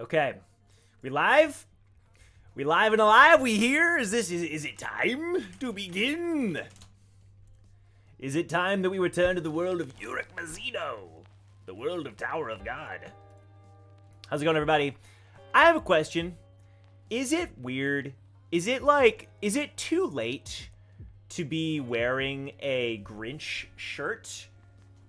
Okay. We live? We live and alive? We here? Is it time to begin? Is it time that we return to the world of Urek Mazino? The world of Tower of God. How's it going, everybody? I have a question. Is it weird? Is it too late to be wearing a Grinch shirt?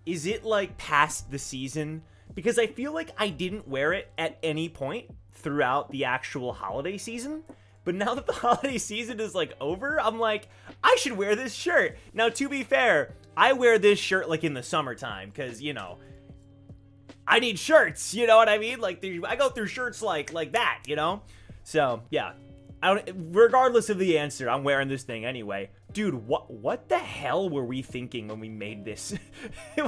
Is it like past the season? Because I feel like I didn't wear it at any point throughout the actual holiday season. But now that the holiday season is like over, I'm like, I should wear this shirt. Now, to be fair, I wear this shirt like in the summertime because, you know, I need shirts, you know what I mean? Like, I go through shirts like that, you know? So, yeah. Regardless of the answer, I'm wearing this thing anyway. Dude, what the hell were we thinking when we made this?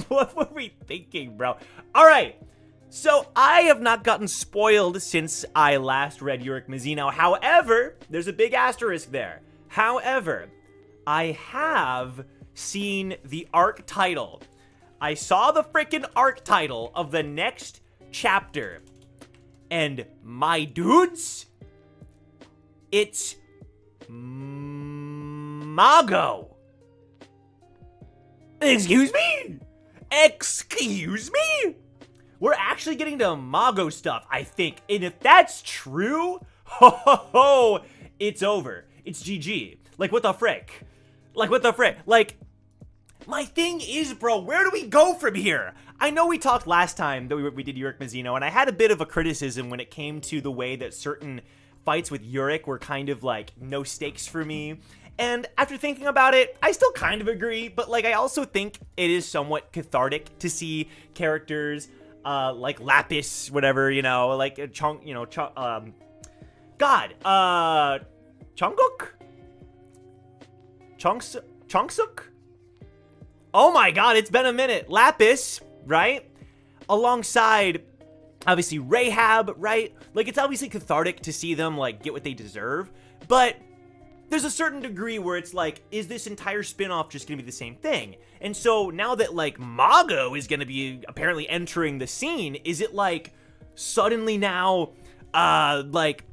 What were we thinking, bro? All right. So, I have not gotten spoiled since I last read Urek Mazino. However, there's a big asterisk there. However, I have seen the arc title. I saw the freaking arc title of the next chapter. And my dudes, it's Mago. Excuse me? Excuse me? We're actually getting to Mago stuff, I think. And if that's true, it's over. It's GG. Like, what the frick? Like, what the frick? Like, my thing is, bro, where do we go from here? I know we talked last time that we did Urek Mazino, and I had a bit of a criticism when it came to the way that certain fights with Urek were kind of, like, no stakes for me. And after thinking about it, I still kind of agree, but, like, I also think it is somewhat cathartic to see characters like Lapis, whatever, you know, like Jungkook? Chung-suk? Oh my god, it's been a minute. Lapis, right? Alongside, obviously, Rahab, right? Like, it's obviously cathartic to see them, like, get what they deserve, but there's a certain degree where it's like, is this entire spin-off just gonna be the same thing? And so now that, like, Mago is gonna be apparently entering the scene, is it like suddenly now, like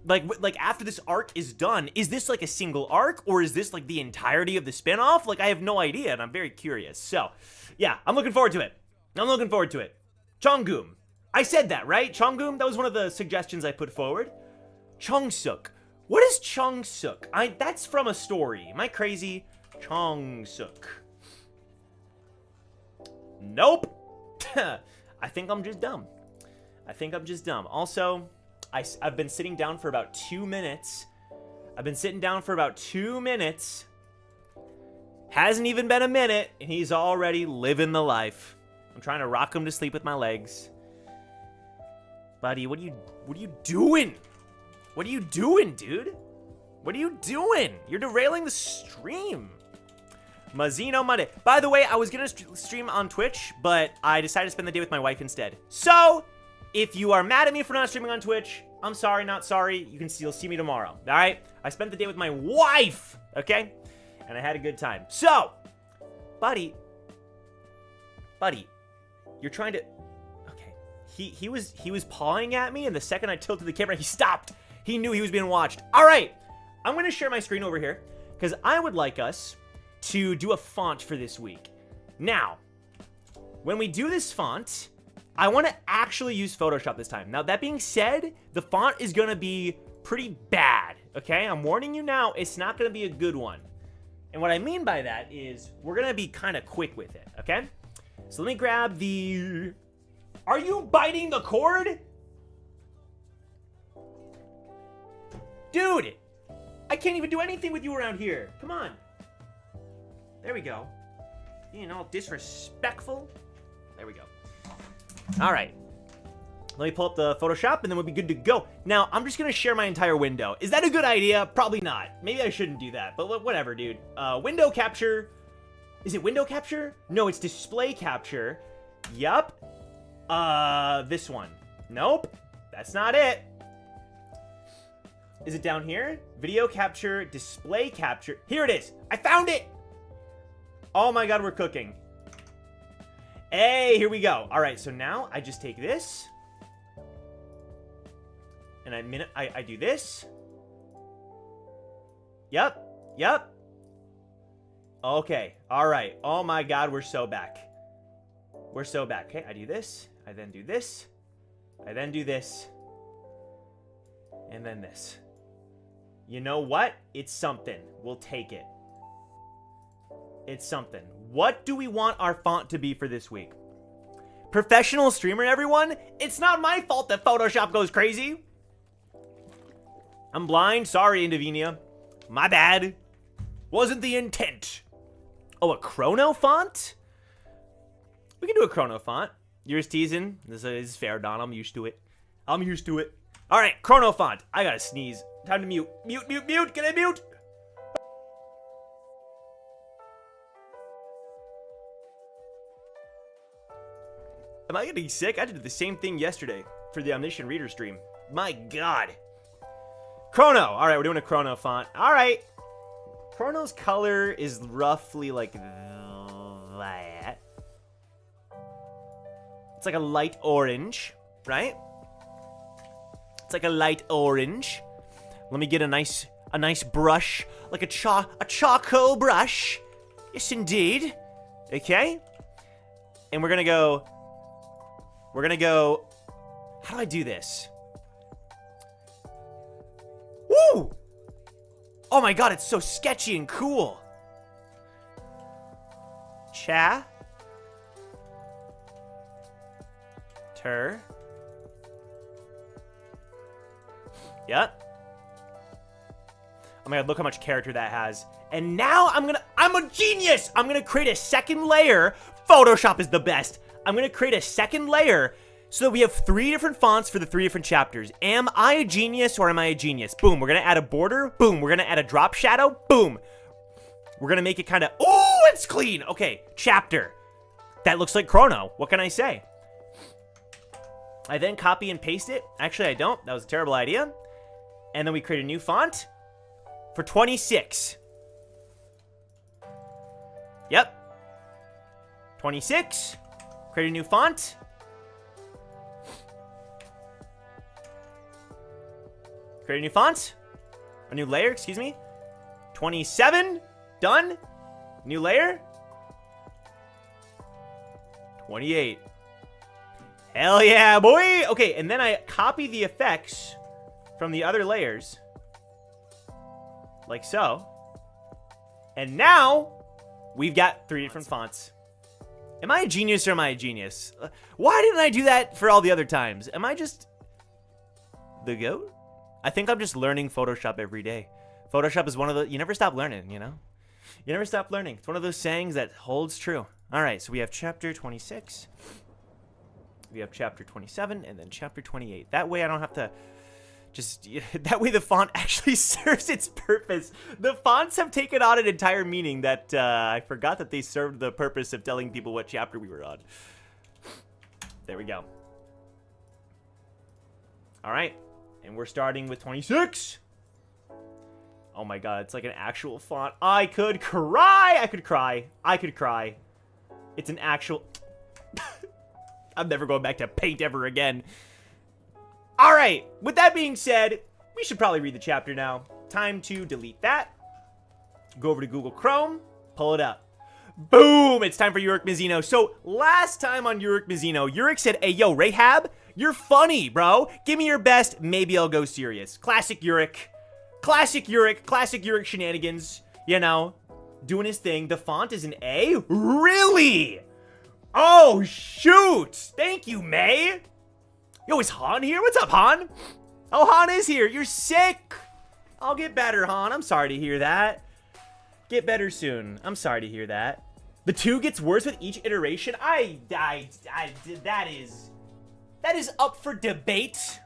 after this arc is done, is this like a single arc, or is this like the entirety of the spin-off? Like, I have no idea, and I'm very curious. So, yeah, I'm looking forward to it. Chung-eum. I said that, right? Chung-eum? That was one of the suggestions I put forward. Chung-suk. What is Chung-suk? That's from a story. Am I crazy? Chung-suk. Nope. I think I'm just dumb. Also, I've been sitting down for about 2 minutes. Hasn't even been a minute, and he's already living the life. I'm trying to rock him to sleep with my legs. Buddy, what are you doing? What are you doing, dude? What are you doing? You're derailing the stream. Mazino Monday. By the way, I was going to stream on Twitch, but I decided to spend the day with my wife instead. So, if you are mad at me for not streaming on Twitch, I'm sorry, not sorry. You'll see me tomorrow, all right? I spent the day with my wife, okay? And I had a good time. So, buddy, you're trying to... Okay. He was pawing at me, and the second I tilted the camera, he stopped. He knew he was being watched. All right, I'm going to share my screen over here because I would like us to do a font for this week. Now, when we do this font, I want to actually use Photoshop this time. Now, that being said, the font is going to be pretty bad, okay? I'm warning you now, it's not going to be a good one. And what I mean by that is we're going to be kind of quick with it, okay? So let me grab the... Are you biting the cord? Dude, I can't even do anything with you around here. Come on. There we go. Being all disrespectful. There we go. All right. Let me pull up the Photoshop, and then we'll be good to go. Now, I'm just going to share my entire window. Is that a good idea? Probably not. Maybe I shouldn't do that, but whatever, dude. Window capture. Is it window capture? No, it's display capture. Yup. This one. Nope. That's not it. Is it down here? Video capture, display capture. Here it is. I found it. Oh my god, we're cooking. Hey, here we go. All right, so now I just take this. And I do this. Yep. Okay. All right. Oh my God, we're so back. We're so back. Okay, I do this. I then do this. I then do this. And then this. You know what? It's something. We'll take it. It's something. What do we want our font to be for this week? Professional streamer, everyone? It's not my fault that Photoshop goes crazy. I'm blind. Sorry, Indivenia. My bad. Wasn't the intent. Oh, a chrono font? We can do a chrono font. You're just teasing. This is fair, Don. I'm used to it. All right, chrono font. I gotta sneeze. Time to mute. Mute. Can I mute? Am I getting sick? I did the same thing yesterday for the Omniscient Reader stream. My God. Chrono. All right, we're doing a chrono font. All right. Chrono's color is roughly like that. It's like a light orange, right? It's like a light orange. Let me get a nice brush, like a charcoal brush. Yes, indeed. Okay. And we're gonna go. How do I do this? Woo! Oh my God, it's so sketchy and cool. Cha. Tur. Yep. Oh my God, look how much character that has. And now I'm a genius! I'm gonna create a second layer. Photoshop is the best. I'm gonna create a second layer so that we have 3 different fonts for the 3 different chapters. Am I a genius or am I a genius? Boom, we're gonna add a border. Boom, we're gonna add a drop shadow. Boom. We're gonna make it kind of, oh, it's clean. Okay, chapter. That looks like Chrono. What can I say? I then copy and paste it. Actually, I don't. That was a terrible idea. And then we create a new font for 26. Yep. 26. Create a new font. Create a new font. A new layer, excuse me. 27. Done. New layer. 28. Hell yeah, boy! Okay, and then I copy the effects from the other layers. Like so. And now, we've got 3 different fonts. Am I a genius or am I a genius? Why didn't I do that for all the other times? Am I just the GOAT? I think I'm just learning Photoshop every day. Photoshop is one of the... You never stop learning, you know? You never stop learning. It's one of those sayings that holds true. All right, so we have chapter 26. We have chapter 27 and then chapter 28. That way I don't have to just... That way the font actually serves its purpose. The fonts have taken on an entire meaning that I forgot that they served the purpose of telling people what chapter we were on. There we go. All right. And we're starting with 26. Oh my God, it's like an actual font. I could cry. I could cry. I could cry. It's an actual... I'm never going back to paint ever again. All right. With that being said, we should probably read the chapter now. Time to delete that. Go over to Google Chrome. Pull it up. Boom. It's time for Urek Mazino. So last time on Urek Mazino, Urek said, hey, yo, Rahab, you're funny, bro. Give me your best. Maybe I'll go serious. Classic Urek. Classic Urek. Classic Urek shenanigans. You know, doing his thing. The font is an A? Really? Oh, shoot. Thank you, May. Yo, is Han here? What's up, Han? Oh, Han is here. You're sick. I'll get better, Han. I'm sorry to hear that. Get better soon. I'm sorry to hear that. The 2 gets worse with each iteration. That is up for debate.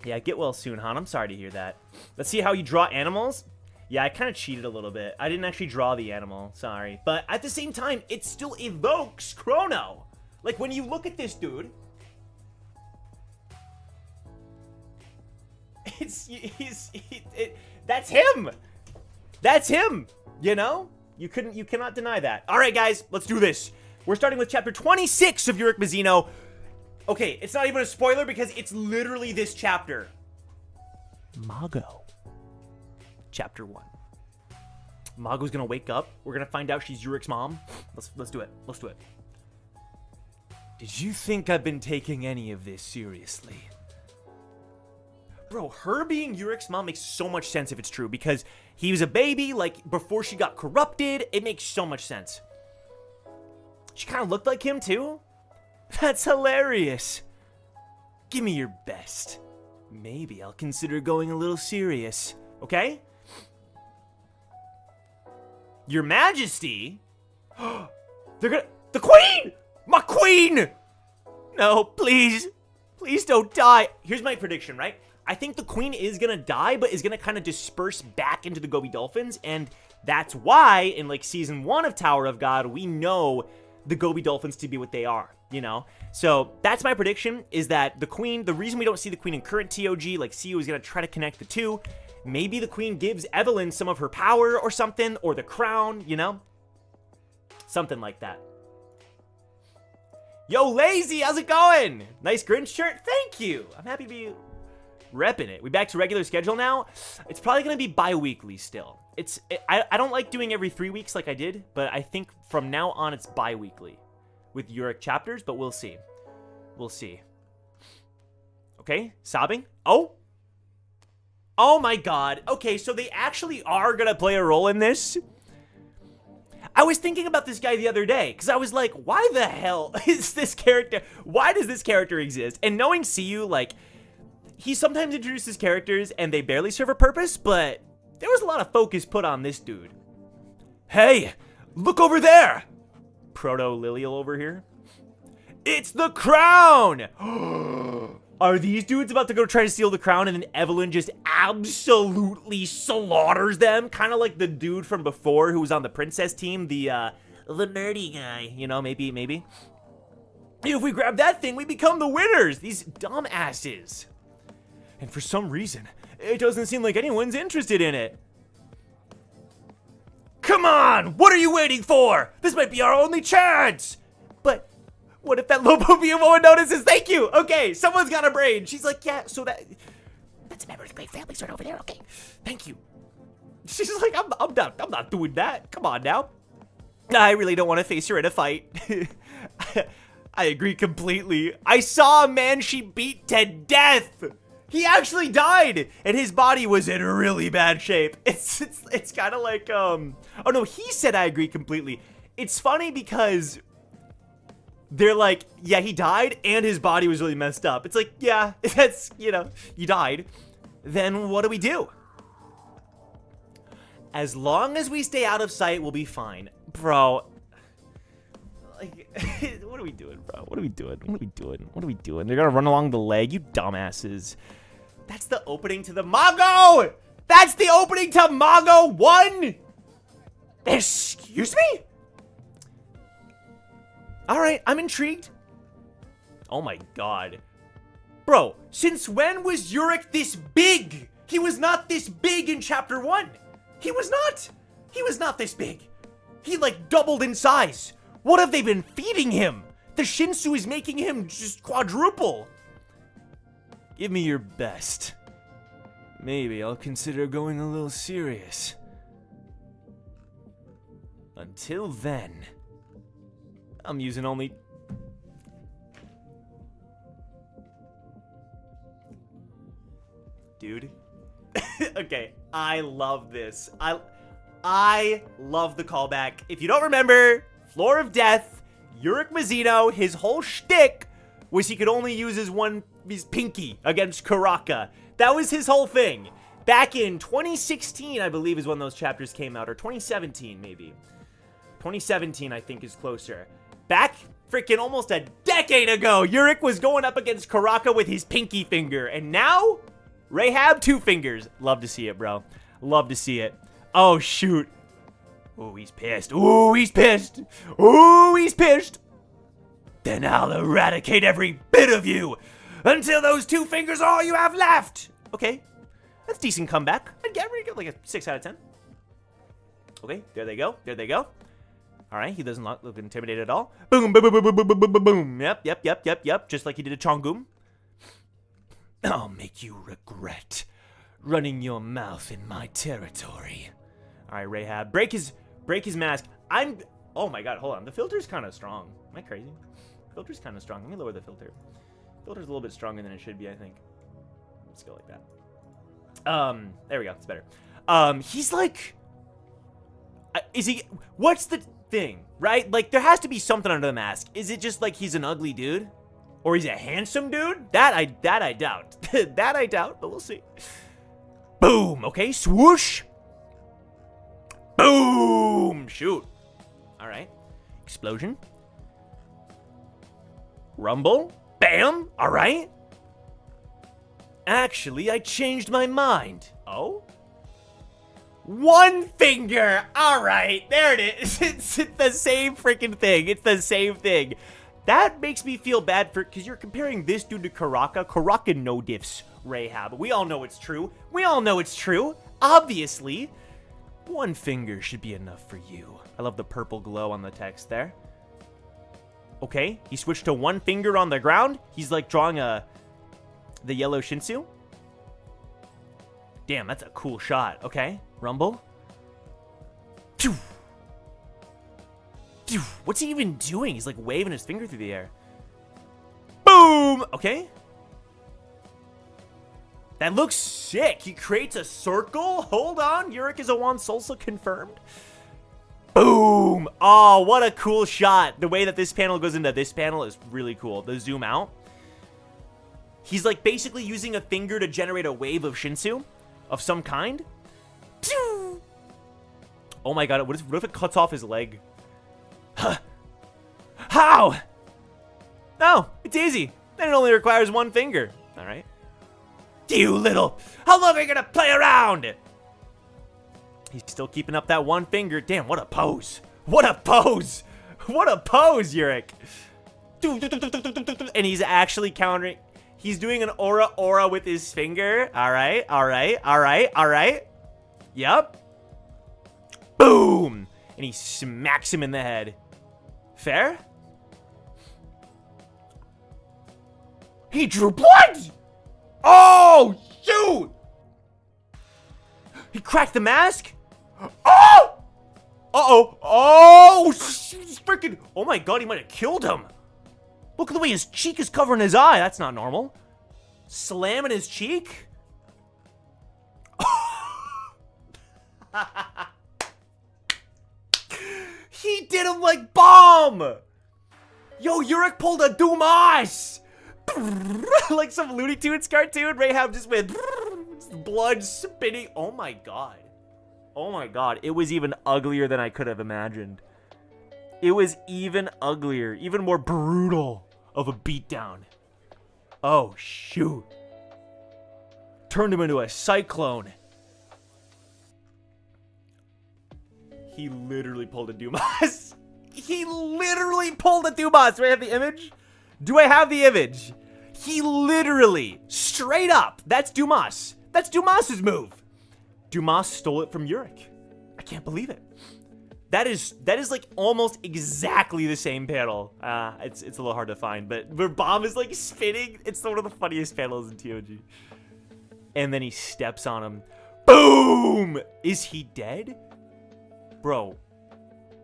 Yeah, get well soon, Han. I'm sorry to hear that. Let's see how you draw animals. Yeah, I kind of cheated a little bit. I didn't actually draw the animal. Sorry. But at the same time, it still evokes Chrono. Like, when you look at this dude, that's him. That's him. You know? You cannot deny that. All right, guys, let's do this. We're starting with chapter 26 of Urek Mazino. Okay, it's not even a spoiler because it's literally this chapter. Mago. Chapter 1. Mago's gonna wake up. We're gonna find out she's Urek's mom. Let's do it. Let's do it. Did you think I've been taking any of this seriously? Bro, her being Urek's mom makes so much sense if it's true, because he was a baby, like, before she got corrupted. It makes so much sense. She kind of looked like him, too. That's hilarious. Give me your best. Maybe I'll consider going a little serious, okay? Your Majesty? They're gonna... The Queen! My Queen! No, please. Please don't die. Here's my prediction, right? I think the Queen is gonna die, but is gonna kind of disperse back into the Gobi Dolphins, and that's why, in, like, Season 1 of Tower of God, we know the Gobi Dolphins to be what they are, you know? So, that's my prediction, is that the Queen, the reason we don't see the Queen in current TOG, like, CU is gonna try to connect the two. Maybe the Queen gives Evelyn some of her power or something, or the crown, you know? Something like that. Yo, Lazy, how's it going? Nice Grinch shirt. Thank you. I'm happy to be repping it. We back to regular schedule now. It's probably going to be bi-weekly still. I don't like doing every 3 weeks like I did, but I think from now on it's bi-weekly with Urek chapters, but we'll see. We'll see. Okay, sobbing. Oh my god. Okay, so they actually are going to play a role in this? I was thinking about this guy the other day, because I was like, why the hell is this character, why does this character exist? And knowing CU, like, he sometimes introduces characters and they barely serve a purpose, but there was a lot of focus put on this dude. Hey, look over there! Proto-Lilial over here. It's the crown! Are these dudes about to go try to steal the crown and then Evelyn just absolutely slaughters them? Kind of like the dude from before who was on the princess team, the nerdy guy. You know, maybe. If we grab that thing, we become the winners. These dumbasses. And for some reason, it doesn't seem like anyone's interested in it. Come on! What are you waiting for? This might be our only chance! But... what if that Lobo woman notices? Thank you! Okay, someone's got a brain. She's like, yeah, so that's a member of the great family right over there. Okay, thank you. She's like, I'm not doing that. Come on now. I really don't want to face her in a fight. I agree completely. I saw a man she beat to death. He actually died, and his body was in really bad shape. It's kind of like, oh no, he said I agree completely. It's funny because they're like, yeah, he died, and his body was really messed up. It's like, yeah, that's, you know, you died. Then what do we do? As long as we stay out of sight, we'll be fine. Bro. Like, what are we doing, bro? What are we doing? What are we doing? What are we doing? They're gonna run along the leg, you dumbasses. That's the opening to the Mago! That's the opening to Mago 1! Excuse me? Alright, I'm intrigued. Oh my god. Bro, since when was Urek this big? He was not this big in chapter 1. He was not. He was not this big. He like doubled in size. What have they been feeding him? The Shinsu is making him just quadruple. Give me your best. Maybe I'll consider going a little serious. Until then, I'm using only... Dude. Okay, I love this. I love the callback. If you don't remember, Floor of Death, Urek Mazino, his whole shtick was he could only use his pinky against Karaka. That was his whole thing. Back in 2016, I believe, is when those chapters came out, or 2017, maybe. 2017, I think, is closer. Back freaking almost a decade ago, Urek was going up against Karaka with his pinky finger, and now, Rahab, 2 fingers. Love to see it, bro. Love to see it. Oh, shoot. Oh, he's pissed. Oh, he's pissed. Oh, he's pissed. Then I'll eradicate every bit of you until those 2 fingers are all you have left. Okay, that's a decent comeback. I'd give like a 6 out of 10. Okay, there they go. There they go. All right, he doesn't look intimidated at all. Boom, boom, boom, boom, boom, boom, boom, boom, boom. Yep. Just like he did to Chung-eum. I'll make you regret running your mouth in my territory. All right, Rahab, break his mask. Oh my God, hold on. The filter's kind of strong. Am I crazy? Filter's kind of strong. Let me lower the filter. Filter's a little bit stronger than it should be, I think. Let's go like that. There we go. It's better. He's like, is he? What's the thing, right? Like, there has to be something under the mask. Is it just like he's an ugly dude, or he's a handsome dude? That I doubt. That I doubt, but we'll see. Boom. Okay, swoosh. Boom. Shoot. All right. Explosion. Rumble. Bam. All right. Actually, I changed my mind. Oh? One finger. All right. There it is. It's the same freaking thing. It's the same thing. That makes me feel bad because you're comparing this dude to Karaka. Karaka no diffs Rahab. We all know it's true. We all know it's true. Obviously. One finger should be enough for you. I love the purple glow on the text there. Okay. He switched to one finger on the ground. He's like drawing the yellow Shinsu. Damn, that's a cool shot. Okay. Rumble. Phew. Phew. What's he even doing? He's like waving his finger through the air. Boom! Okay. That looks sick. He creates a circle. Hold on. Urek is a Juan Salsa confirmed. Boom! Oh, what a cool shot. The way that this panel goes into this panel is really cool. The zoom out. He's like basically using a finger to generate a wave of Shinsu of some kind. Pew! Oh my God. What if it cuts off his leg? Huh. How? No, it's easy. Then it only requires one finger. All right. You little. How long are you going to play around? He's still keeping up that one finger. Damn, what a pose. What a pose. What a pose, Urek. And he's actually countering. He's doing an aura with his finger. All right. Yep. Boom. And he smacks him in the head. Fair? He drew blood! Oh, shoot! He cracked the mask? Oh! Uh-oh. Oh, freaking. Oh my God, he might have killed him. Look at the way his cheek is covering his eye. That's not normal. Slamming his cheek? He did him like bomb! Yo, Urek pulled a Dumas! Like some Looney Tunes cartoon. Rahab just went blood spinning. Oh my God. Oh my God. It was even uglier than I could have imagined. It was even uglier, even more brutal of a beatdown. Oh, shoot. Turned him into a cyclone. He literally pulled a Dumas. He literally pulled a Dumas. Do I have the image? Do I have the image? He literally, straight up, that's Dumas. That's Dumas's move. Dumas stole it from Urek. I can't believe it. That is like almost exactly the same panel. It's a little hard to find, but where bomb is like spinning. It's one of the funniest panels in TOG. And then he steps on him. Boom! Is he dead? Bro,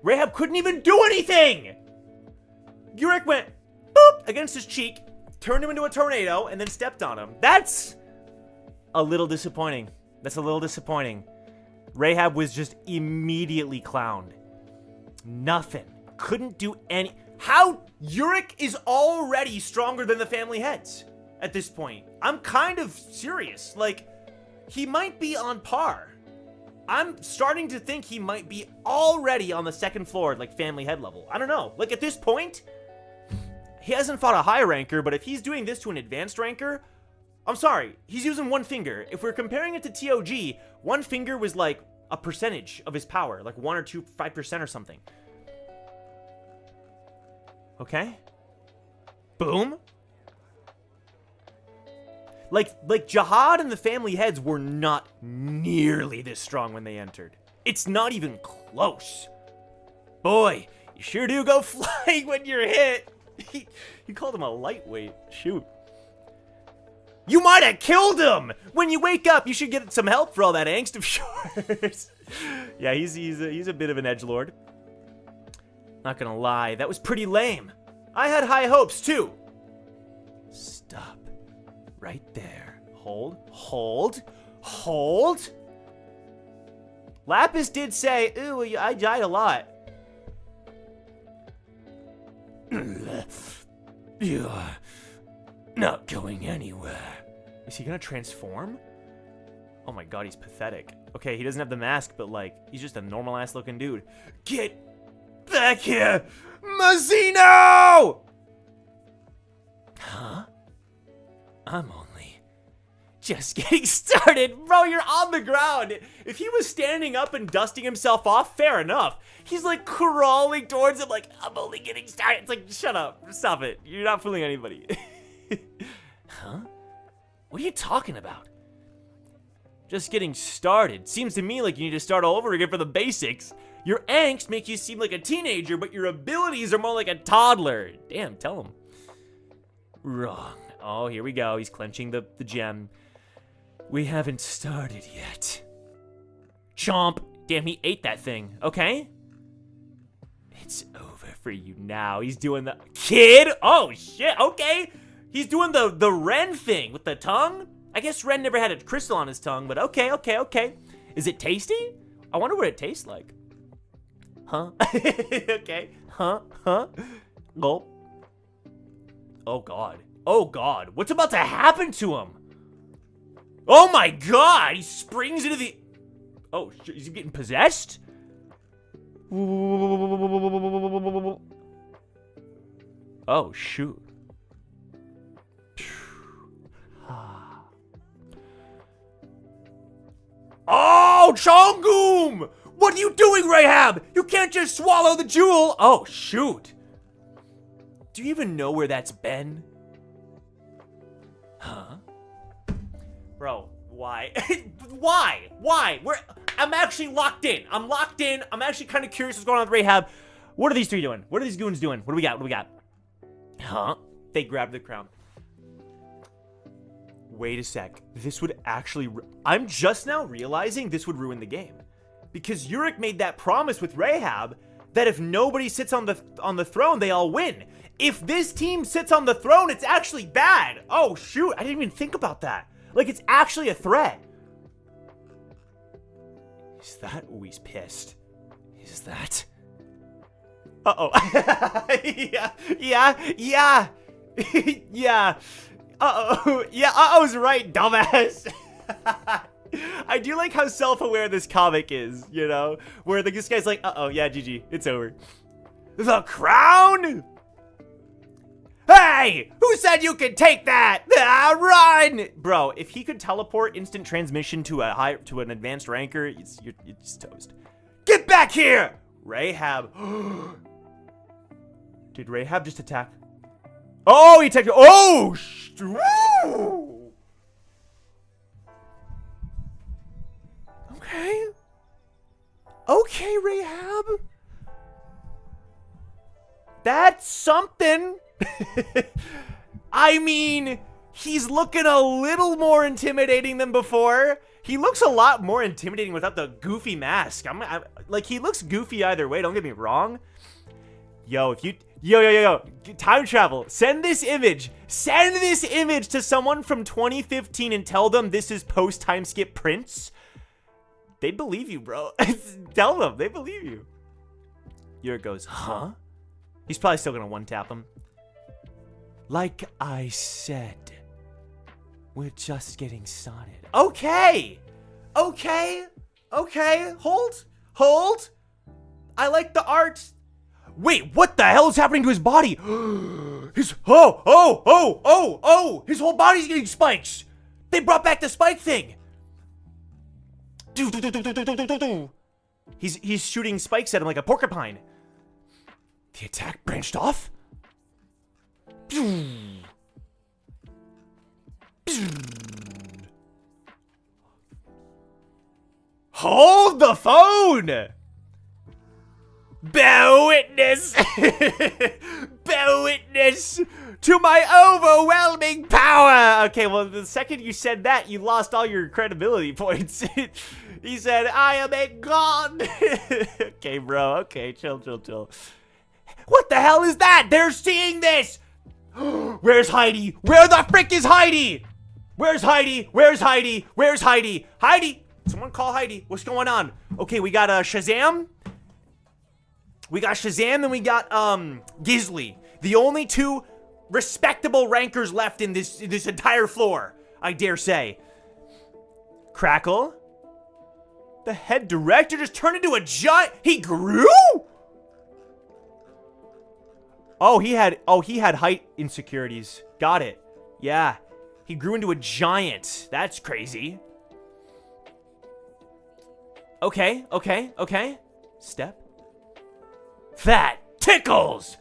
Rahab couldn't even do anything! Urek went boop against his cheek, turned him into a tornado, and then stepped on him. That's a little disappointing. That's a little disappointing. Rahab was just immediately clowned. Nothing. Couldn't do any. How? Urek is already stronger than the family heads at this point. I'm kind of serious. Like, he might be on par. I'm starting to think he might be already on the second floor, like family head level. I don't know. Like, at this point, he hasn't fought a high ranker, but if he's doing this to an advanced ranker, I'm sorry, he's using one finger. If we're comparing it to TOG, one finger was like a percentage of his power, like 1 or 2, 5% or something. Okay. Boom. Like Jihad and the family heads were not nearly this strong when they entered. It's not even close. Boy, You sure do go flying when you're hit. You called him a lightweight. Shoot. You might have killed him! When you wake up, you should get some help for all that angst of yours. Yeah, he's a bit of an edgelord. Not gonna lie, that was pretty lame. I had high hopes, too. Stop. Right there. Hold. Hold. Hold. Lapis did say, ooh, I died a lot. You're not going anywhere. Is he gonna transform? Oh my god, he's pathetic. Okay, he doesn't have the mask, but like, he's just a normal ass looking dude. Get back here, Mazino! Huh? I'm only just getting started. Bro, you're on the ground. If he was standing up and dusting himself off, fair enough. He's like crawling towards him like, I'm only getting started. It's like, shut up. Stop it. You're not fooling anybody. Huh? What are you talking about? Just getting started. Seems to me like you need to start all over again for the basics. Your angst makes you seem like a teenager, but your abilities are more like a toddler. Damn, tell him. Wrong. Oh, here we go. He's clenching the gem. We haven't started yet. Chomp. Damn, he ate that thing. Okay. It's over for you now. He's doing the... Kid? Oh, shit. Okay. He's doing the Ren thing with the tongue. I guess Ren never had a crystal on his tongue, but okay, okay, okay. Is it tasty? I wonder what it tastes like. Huh? Okay. Huh? Huh? Gulp. Oh, God. Oh, God. What's about to happen to him? Oh, my God. He springs into the... Oh, shit. Is he getting possessed? Oh, shoot. Oh, Chung-eum! What are you doing, Rahab? You can't just swallow the jewel! Oh, shoot. Do you even know where that's been? Huh? Bro, why? Why? Why? I'm actually locked in. I'm locked in. I'm actually kind of curious what's going on with Rahab. What are these three doing? What are these goons doing? What do we got? What do we got? Huh? They grabbed the crown. Wait a sec. This would actually... I'm just now realizing this would ruin the game. Because Urek made that promise with Rahab that if nobody sits on the throne, they all win. If this team sits on the throne, it's actually bad. Oh, shoot. I didn't even think about that. Like, it's actually a threat. Is that... Oh, he's pissed. Is that... Uh-oh. Yeah. Yeah. Yeah. Uh-oh. Yeah, uh-oh's right, dumbass. I do like how self-aware this comic is, you know? Where this guy's like, uh-oh, yeah, GG, it's over. The crown? Hey! Who said you could take that? Ah, run! Bro, if he could teleport instant transmission to an advanced ranker, you're just toast. Get back here! Rahab. Did Rahab just attack? Oh, he attacked. Oh! Woo! Okay. Okay, Rahab. That's something. I mean, he's looking a little more intimidating than before. He looks a lot more intimidating without the goofy mask. Like, he looks goofy either way, don't get me wrong. Yo, if you... Yo. Time travel. Send this image to someone from 2015 and tell them this is post-time skip Prince. They believe you, bro. Tell them. They believe you. Urek goes, huh? He's probably still gonna one-tap him. Like I said, we're just getting started. Okay. Okay. Hold. I like the art. Wait, what the hell is happening to his body? His his whole body's getting spikes. They brought back the spike thing. He's shooting spikes at him like a porcupine. The attack branched off? Hold the phone! Bear witness! Bear witness to my overwhelming power! Okay, well, the second you said that, you lost all your credibility points. He said, I am a god! Okay, bro, okay, chill. What the hell is that? They're seeing this! Where's Heidi? Where the frick is Heidi? Where's Heidi? Where's Heidi? Where's Heidi? Heidi! Someone call Heidi. What's going on? Okay, we got Shazam. We got Shazam and we got Gizly. The only two respectable rankers left in this entire floor, I dare say. Crackle. The head director just turned into a giant. He grew? Oh, he had height insecurities. Got it. Yeah. He grew into a giant. That's crazy. Okay. Step. That tickles!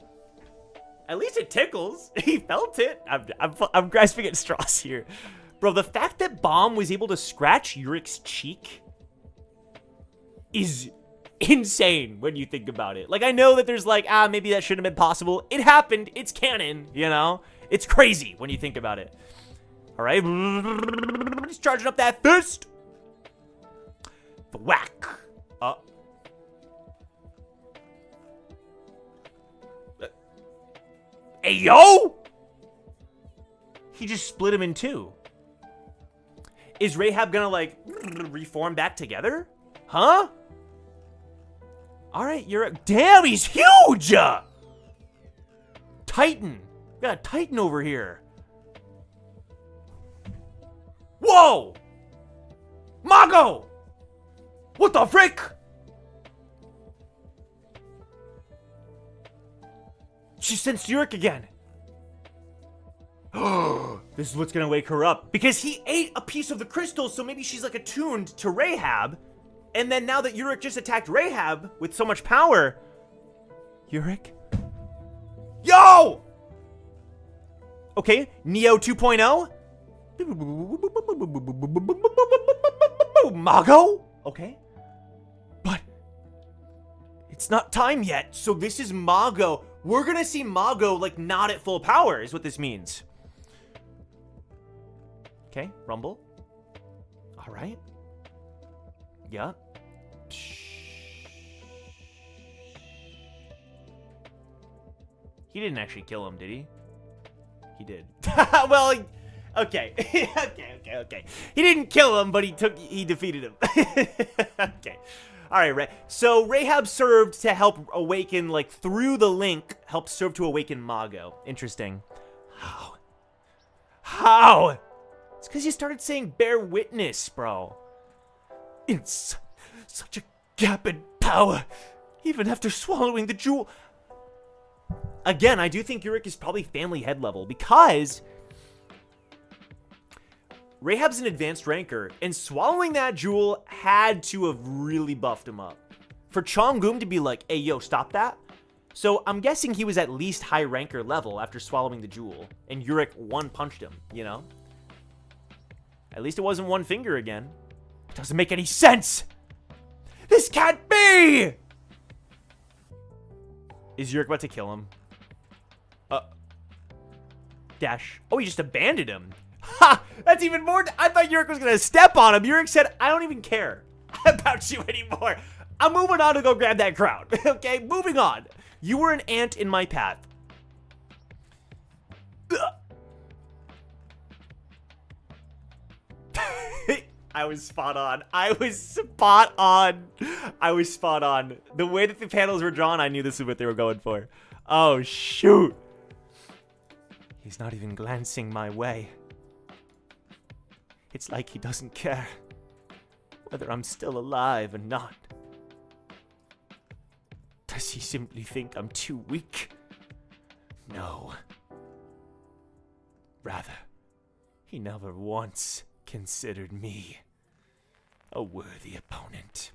At least it tickles. He felt it. I'm grasping at straws here. Bro, the fact that Bomb was able to scratch Urek's cheek is insane when you think about it. Like, I know that there's like, maybe that shouldn't have been possible. It happened. It's canon, you know? It's crazy when you think about it. All right. Just charging up that fist. Whack. Hey, yo! He just split him in two. Is Rahab gonna, like, reform back together? Huh? Alright, damn, he's huge! Titan. We got a Titan over here. Whoa! Mago! What the frick? She sensed Urek again. This is what's gonna wake her up. Because he ate a piece of the crystal, so maybe she's like attuned to Rahab. And then now that Urek just attacked Rahab with so much power. Urek? Yo! Okay, Neo 2.0. Mago? Okay. But it's not time yet, so this is Mago. We're gonna see Mago, like, not at full power, is what this means. Okay, Rumble. All right. Yeah. He didn't actually kill him, did he? He did. Well, okay. Okay. He didn't kill him, but he defeated him. Okay. All right, so Rahab served to help awaken, like, through the link, helped serve to awaken Mago. Interesting. How? It's because you started saying bear witness, bro. It's such a gap in power, even after swallowing the jewel. Again, I do think Urek is probably family head level, because Rahab's an advanced ranker, and swallowing that jewel had to have really buffed him up. For Chung-eum to be like, hey, yo, stop that. So I'm guessing he was at least high ranker level after swallowing the jewel, and Urek one-punched him, you know? At least it wasn't one finger again. It doesn't make any sense! This can't be! Is Urek about to kill him? Dash. Oh, he just abandoned him. Ha! That's even more. I thought Urek was gonna step on him. Urek said, I don't even care about you anymore. I'm moving on to go grab that crown. Okay, moving on. You were an ant in my path. I was spot on. I was spot on. The way that the panels were drawn, I knew this is what they were going for. Oh, shoot. He's not even glancing my way. It's like he doesn't care whether I'm still alive or not. Does he simply think I'm too weak? No. Rather, he never once considered me a worthy opponent.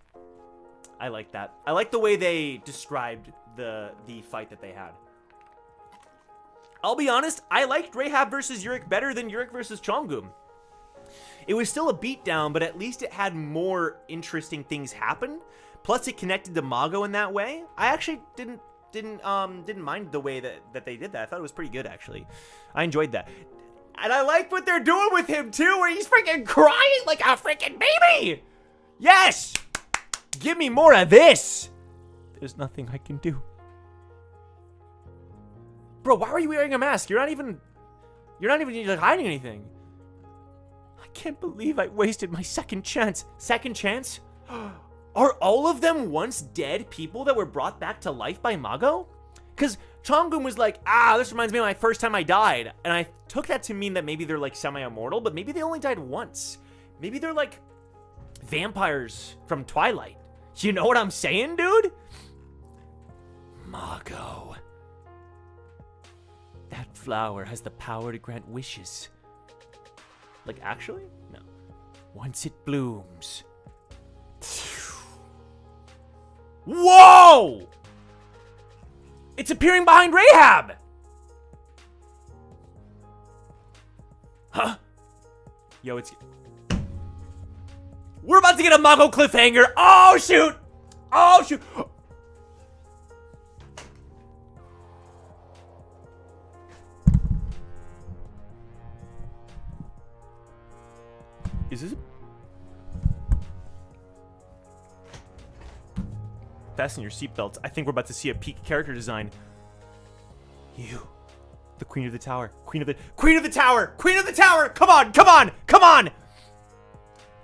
I like that. I like the way they described the fight that they had. I'll be honest, I liked Rahab versus Urek better than Urek versus Chung-eum. It was still a beatdown, but at least it had more interesting things happen. Plus, it connected to Mago in that way. I actually didn't mind the way that they did that. I thought it was pretty good, actually. I enjoyed that. And I like what they're doing with him, too, where he's freaking crying like a freaking baby. Yes! Give me more of this. There's nothing I can do. Bro, why are you wearing a mask? You're not even like, hiding anything. I can't believe I wasted my second chance. Second chance? Are all of them once dead people that were brought back to life by Mago? Because Chung-eum was like, this reminds me of my first time I died. And I took that to mean that maybe they're like semi-immortal, but maybe they only died once. Maybe they're like vampires from Twilight. You know what I'm saying, dude? Mago. That flower has the power to grant wishes. Like, actually? No. Once it blooms. Whoa! It's appearing behind Rahab! Huh? Yo, it's... We're about to get a Mago cliffhanger! Oh, shoot! Oh, shoot! Is this... Fasten your seatbelts. I think we're about to see a peak character design. You. The Queen of the Tower. Queen of the Tower! Queen of the Tower! Come on! Come on! Come on!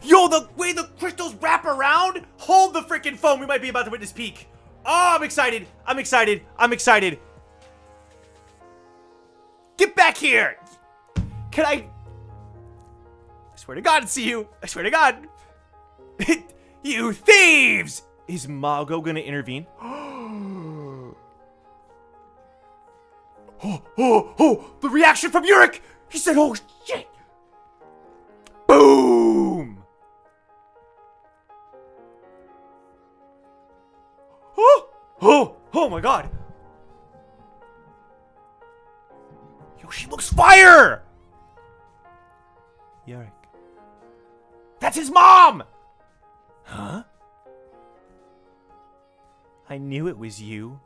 Yo, the way the crystals wrap around! Hold the freaking phone. We might be about to witness peak. Oh, I'm excited. I'm excited. I'm excited. Get back here! Can I swear to God, see you. I swear to God. You thieves! Is Mago gonna intervene? The reaction from Urek! He said, oh shit! Boom! Oh my God! Yo, she looks fire! Urek. That's his mom! Huh? I knew it was you.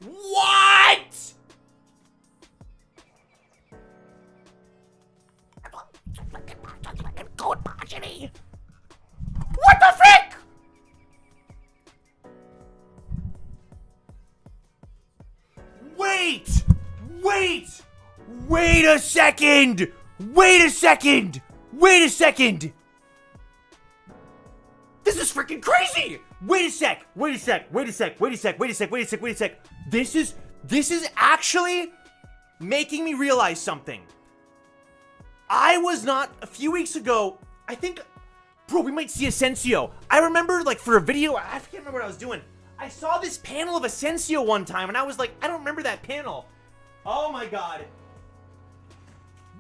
What? What the frick? Wait a second. This is freaking crazy. Wait a sec. This is actually making me realize something. I was not, a few weeks ago, I think, bro, we might see Asensio. I remember, like, for a video, I can't remember what I was doing. I saw this panel of Asensio one time, and I was like, I don't remember that panel. Oh my God.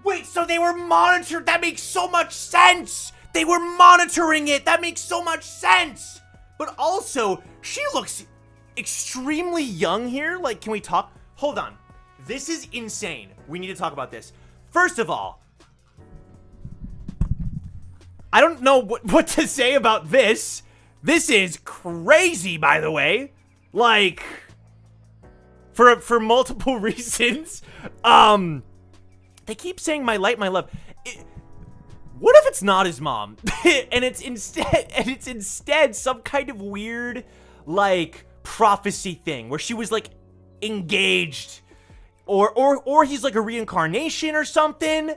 Wait, so they were monitored. That makes so much sense. They were monitoring it. That makes so much sense. But also, she looks extremely young here. Like, can we talk? Hold on. This is insane. We need to talk about this. First of all, I don't know what to say about this. This is crazy, by the way. Like, for multiple reasons. They keep saying my light, my love. What if it's not his mom? and it's instead some kind of weird, like, prophecy thing where she was, like, engaged. Or he's like a reincarnation or something.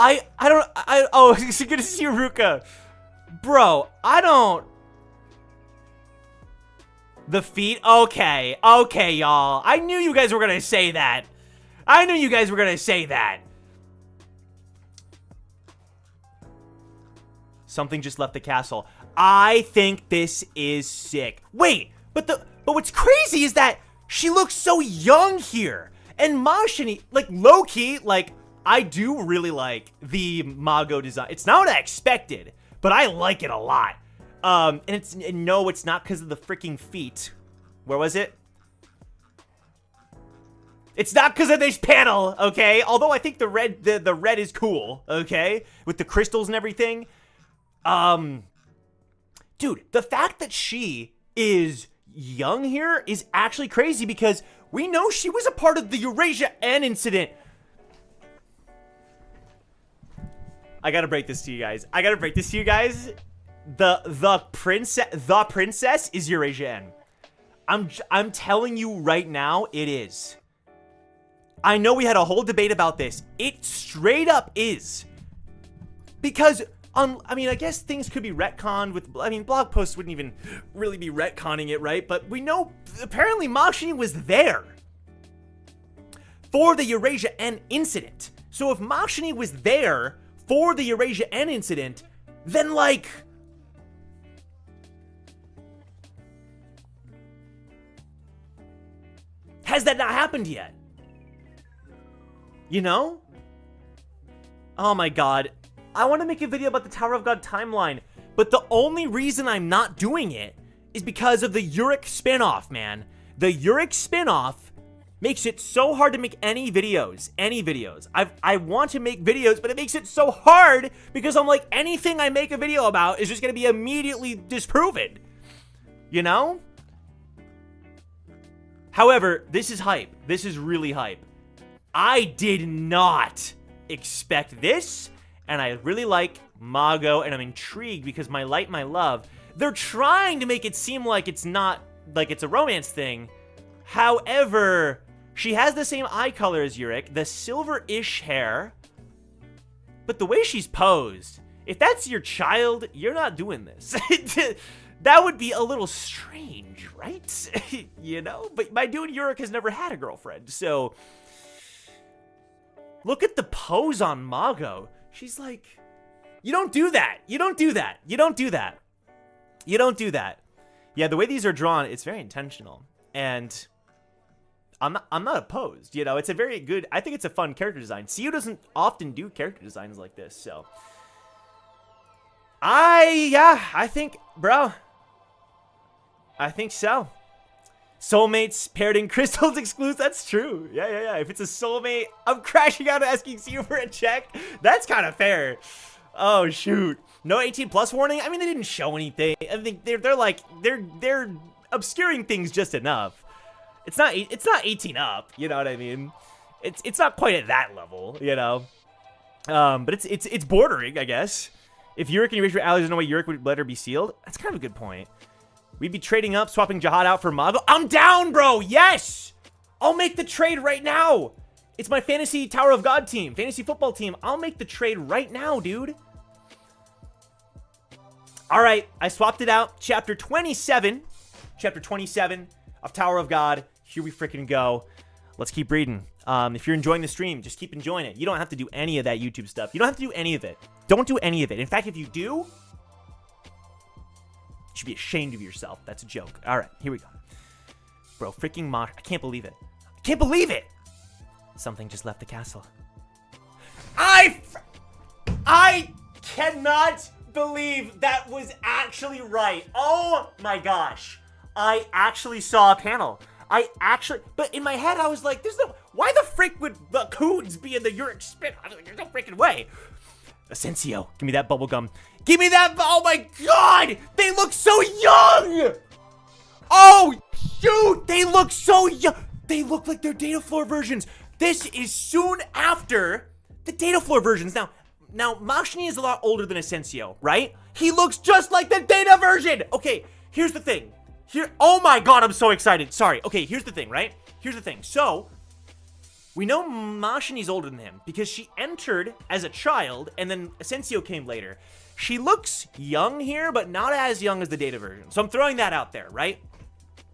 Oh, it's good to see you, Ruka. Bro, I don't... The feet? Okay, y'all. I knew you guys were gonna say that. Something just left the castle. I think this is sick. Wait, but what's crazy is that she looks so young here. And Mashini, like, low-key, like, I do really like the Mago design. It's not what I expected, but I like it a lot. And no, it's not because of the freaking feet. Where was it? It's not because of this panel, okay? Although I think the red is cool, okay? With the crystals and everything. Dude, the fact that she is young here is actually crazy because we know she was a part of the Eurasia N incident. I gotta break this to you guys. The princess is Eurasia N. I'm telling you right now, it is. I know we had a whole debate about this. It straight up is. Because, I mean, I guess things could be retconned with, I mean, blog posts wouldn't even really be retconning it, right? But we know, apparently, Mashini was there for the Eurasia N incident. So if Mashini was there for the Eurasia N incident, then, like... has that not happened yet? You know? Oh my god. I want to make a video about the Tower of God timeline, but the only reason I'm not doing it is because of the Urek spinoff, man. The Urek spinoff makes it so hard to make any videos. I want to make videos, but it makes it so hard because I'm like, anything I make a video about is just going to be immediately disproven. You know? However, this is hype. This is really hype. I did not expect this, and I really like Mago, and I'm intrigued because my light, my love, they're trying to make it seem like it's not, like it's a romance thing. However, she has the same eye color as Urek, the silver-ish hair, but the way she's posed, if that's your child, you're not doing this. That would be a little strange, right? You know? But my dude Urek has never had a girlfriend, so... Look at the pose on Mago. She's like... You don't do that. You don't do that. You don't do that. You don't do that. Yeah, the way these are drawn, it's very intentional. And... I'm not opposed, you know? It's a very good... I think it's a fun character design. CU doesn't often do character designs like this, so... I think, bro... I think so. Soulmates paired in crystals exclusive. That's true. Yeah. If it's a soulmate, I'm crashing out asking CU for a check. That's kind of fair. Oh shoot. No 18 plus warning. I mean, they didn't show anything. I think they're obscuring things just enough. It's not 18 up. You know what I mean? It's not quite at that level. You know. But it's bordering, I guess. If Urek and Eurasia allies, there's no way Urek would let her be sealed. That's kind of a good point. We'd be trading up, swapping Jihad out for Mago. I'm down, bro. Yes. I'll make the trade right now. It's my fantasy Tower of God team, fantasy football team. I'll make the trade right now, dude. All right. I swapped it out. Chapter 27 of Tower of God. Here we freaking go. Let's keep reading. If you're enjoying the stream, just keep enjoying it. You don't have to do any of that YouTube stuff. You don't have to do any of it. Don't do any of it. In fact, if you do... You should be ashamed of yourself. That's a joke. All right, here we go. Bro, freaking Mosh. I can't believe it. I can't believe it. Something just left the castle. I cannot believe that was actually right. Oh my gosh. I actually saw a panel. But in my head, I was like, why the frick would the Coons be in the Urek spin? I was like, there's no freaking way. Asensio, give me that bubblegum. Give me that, oh my god! They look so young! Oh, shoot! They look so young! They look like their data floor versions. This is soon after the data floor versions. Now Mashini is a lot older than Asensio, right? He looks just like the data version! Okay, here's the thing. Oh my god, I'm so excited. Sorry. Okay, here's the thing, right? Here's the thing. So, We know Mashini's older than him because she entered as a child and then Asensio came later. She looks young here, but not as young as the data version. So I'm throwing that out there, right?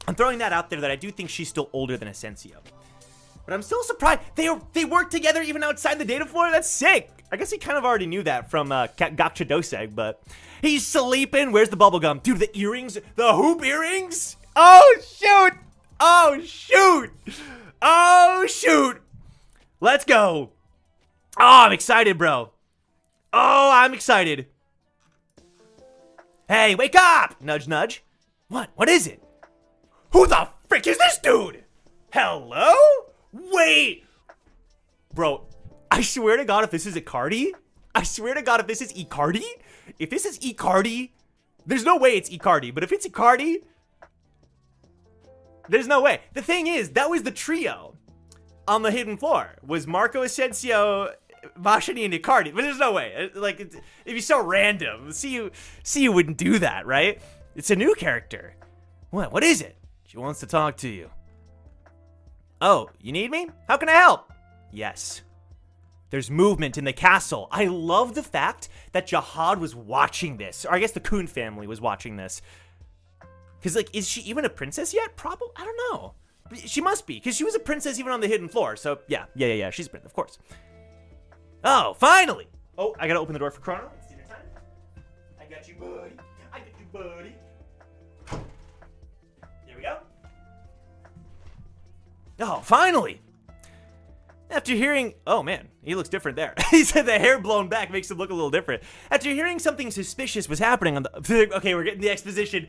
I'm throwing that out there that I do think she's still older than Asensio. But I'm still surprised. They work together even outside the data floor? That's sick. I guess he kind of already knew that from Gakcha Doseg, but he's sleeping. Where's the bubblegum? Dude, the earrings, the hoop earrings? Oh, shoot. Oh, shoot. Oh, shoot. Let's go. Oh, I'm excited, bro. Oh, I'm excited. Hey, wake up! Nudge, nudge. What? What is it? Who the frick is this dude? Hello? Wait. Bro, I swear to God if this is Icardi, I swear to God if this is Icardi, if this is Icardi, there's no way it's Icardi, but if it's Icardi, there's no way. The thing is, that was the trio on the hidden floor. Was Marco Asensio, Mashini, and Icardi. But there's no way. Like, it'd be so random. See you wouldn't do that, right? It's a new character. What is it? She wants to talk to you. Oh, you need me? How can I help? Yes. There's movement in the castle. I love the fact that Jihad was watching this. Or I guess the Kun family was watching this. Because, like, is she even a princess yet? Probably. I don't know. She must be, because she was a princess even on the hidden floor. So, yeah. She's a princess, of course. Oh, finally. Oh, I gotta open the door for Chrono. It's dinner time. I got you, buddy. I got you, buddy. There we go. Oh, finally. After hearing... Oh, man. He looks different there. He said the hair blown back makes him look a little different. After hearing something suspicious was happening on the... Okay, we're getting the exposition.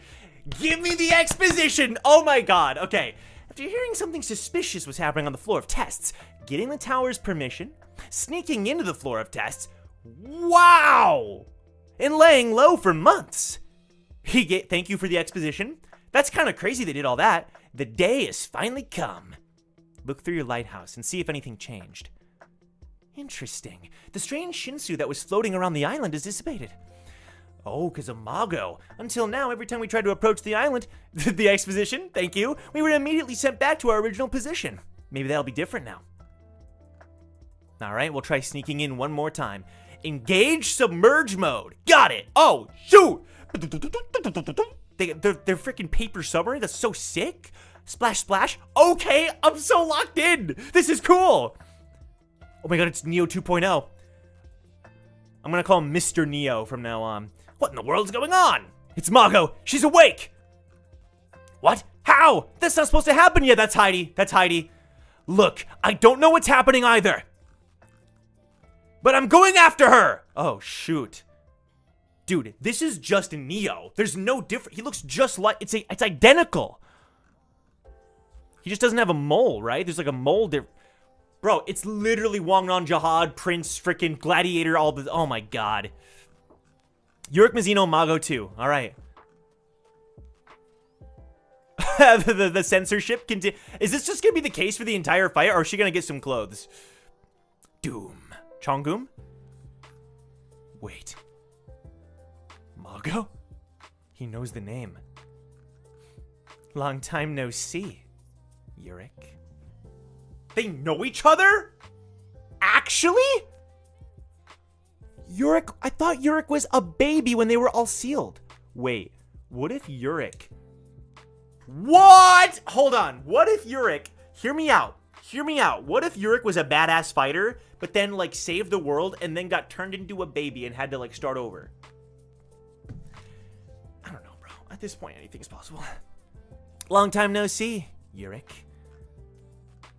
Give me the exposition! Oh, my God. Okay. After hearing something suspicious was happening on the floor of tests, getting the tower's permission, sneaking into the floor of tests... Wow! And laying low for months. Thank you for the exposition. That's kind of crazy they did all that. The day has finally come. Look through your lighthouse and see if anything changed. Interesting. The strange Shinsu that was floating around the island has dissipated. Oh, because of Mago. Until now, every time we tried to approach the island, the exposition, thank you, we were immediately sent back to our original position. Maybe that'll be different now. Alright, we'll try sneaking in one more time. Engage submerge mode. Got it. Oh, shoot. They're freaking paper submarine. That's so sick. Splash, splash. Okay, I'm so locked in. This is cool. Oh my God, it's Neo 2.0. I'm gonna call him Mr. Neo from now on. What in the world's going on? It's Mago. She's awake. What? How? That's not supposed to happen yet. That's Heidi. That's Heidi. Look, I don't know what's happening either. But I'm going after her. Oh, shoot. Dude, this is just Neo. There's no difference. He looks just like... It's identical. He just doesn't have a mole, right? There's like a mole there. Bro, it's literally Wangnan, Jihad, Prince, freaking Gladiator, all the... Oh my God. Urek Mazino, Mago 2. All right. the censorship continue. Is this just going to be the case for the entire fight, or is she going to get some clothes? Doom. Chung-eum? Wait. Mago? He knows the name. Long time no see, Urek. They know each other? Actually? Urek, I thought Urek was a baby when they were all sealed. Wait, what if Urek... What? Hold on. What if Urek... Hear me out. Hear me out. What if Urek was a badass fighter, but then, like, saved the world and then got turned into a baby and had to, like, start over? I don't know, bro. At this point, anything is possible. Long time no see, Urek.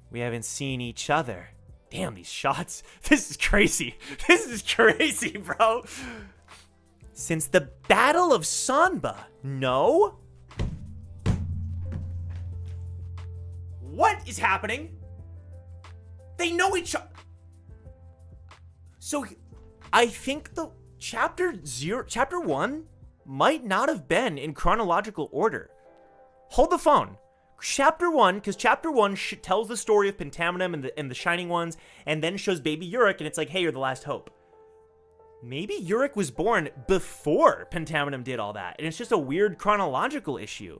We haven't seen each other. Damn, these shots. This is crazy. This is crazy, bro. Since the Battle of Sanba. No? What is happening? They know each other. So, I think the chapter 1 might not have been in chronological order. Hold the phone. Chapter 1, because Chapter 1 tells the story of Pentaminum and the Shining Ones, and then shows baby Urek, and it's like, hey, you're the last hope. Maybe Urek was born before Pentaminum did all that, and it's just a weird chronological issue.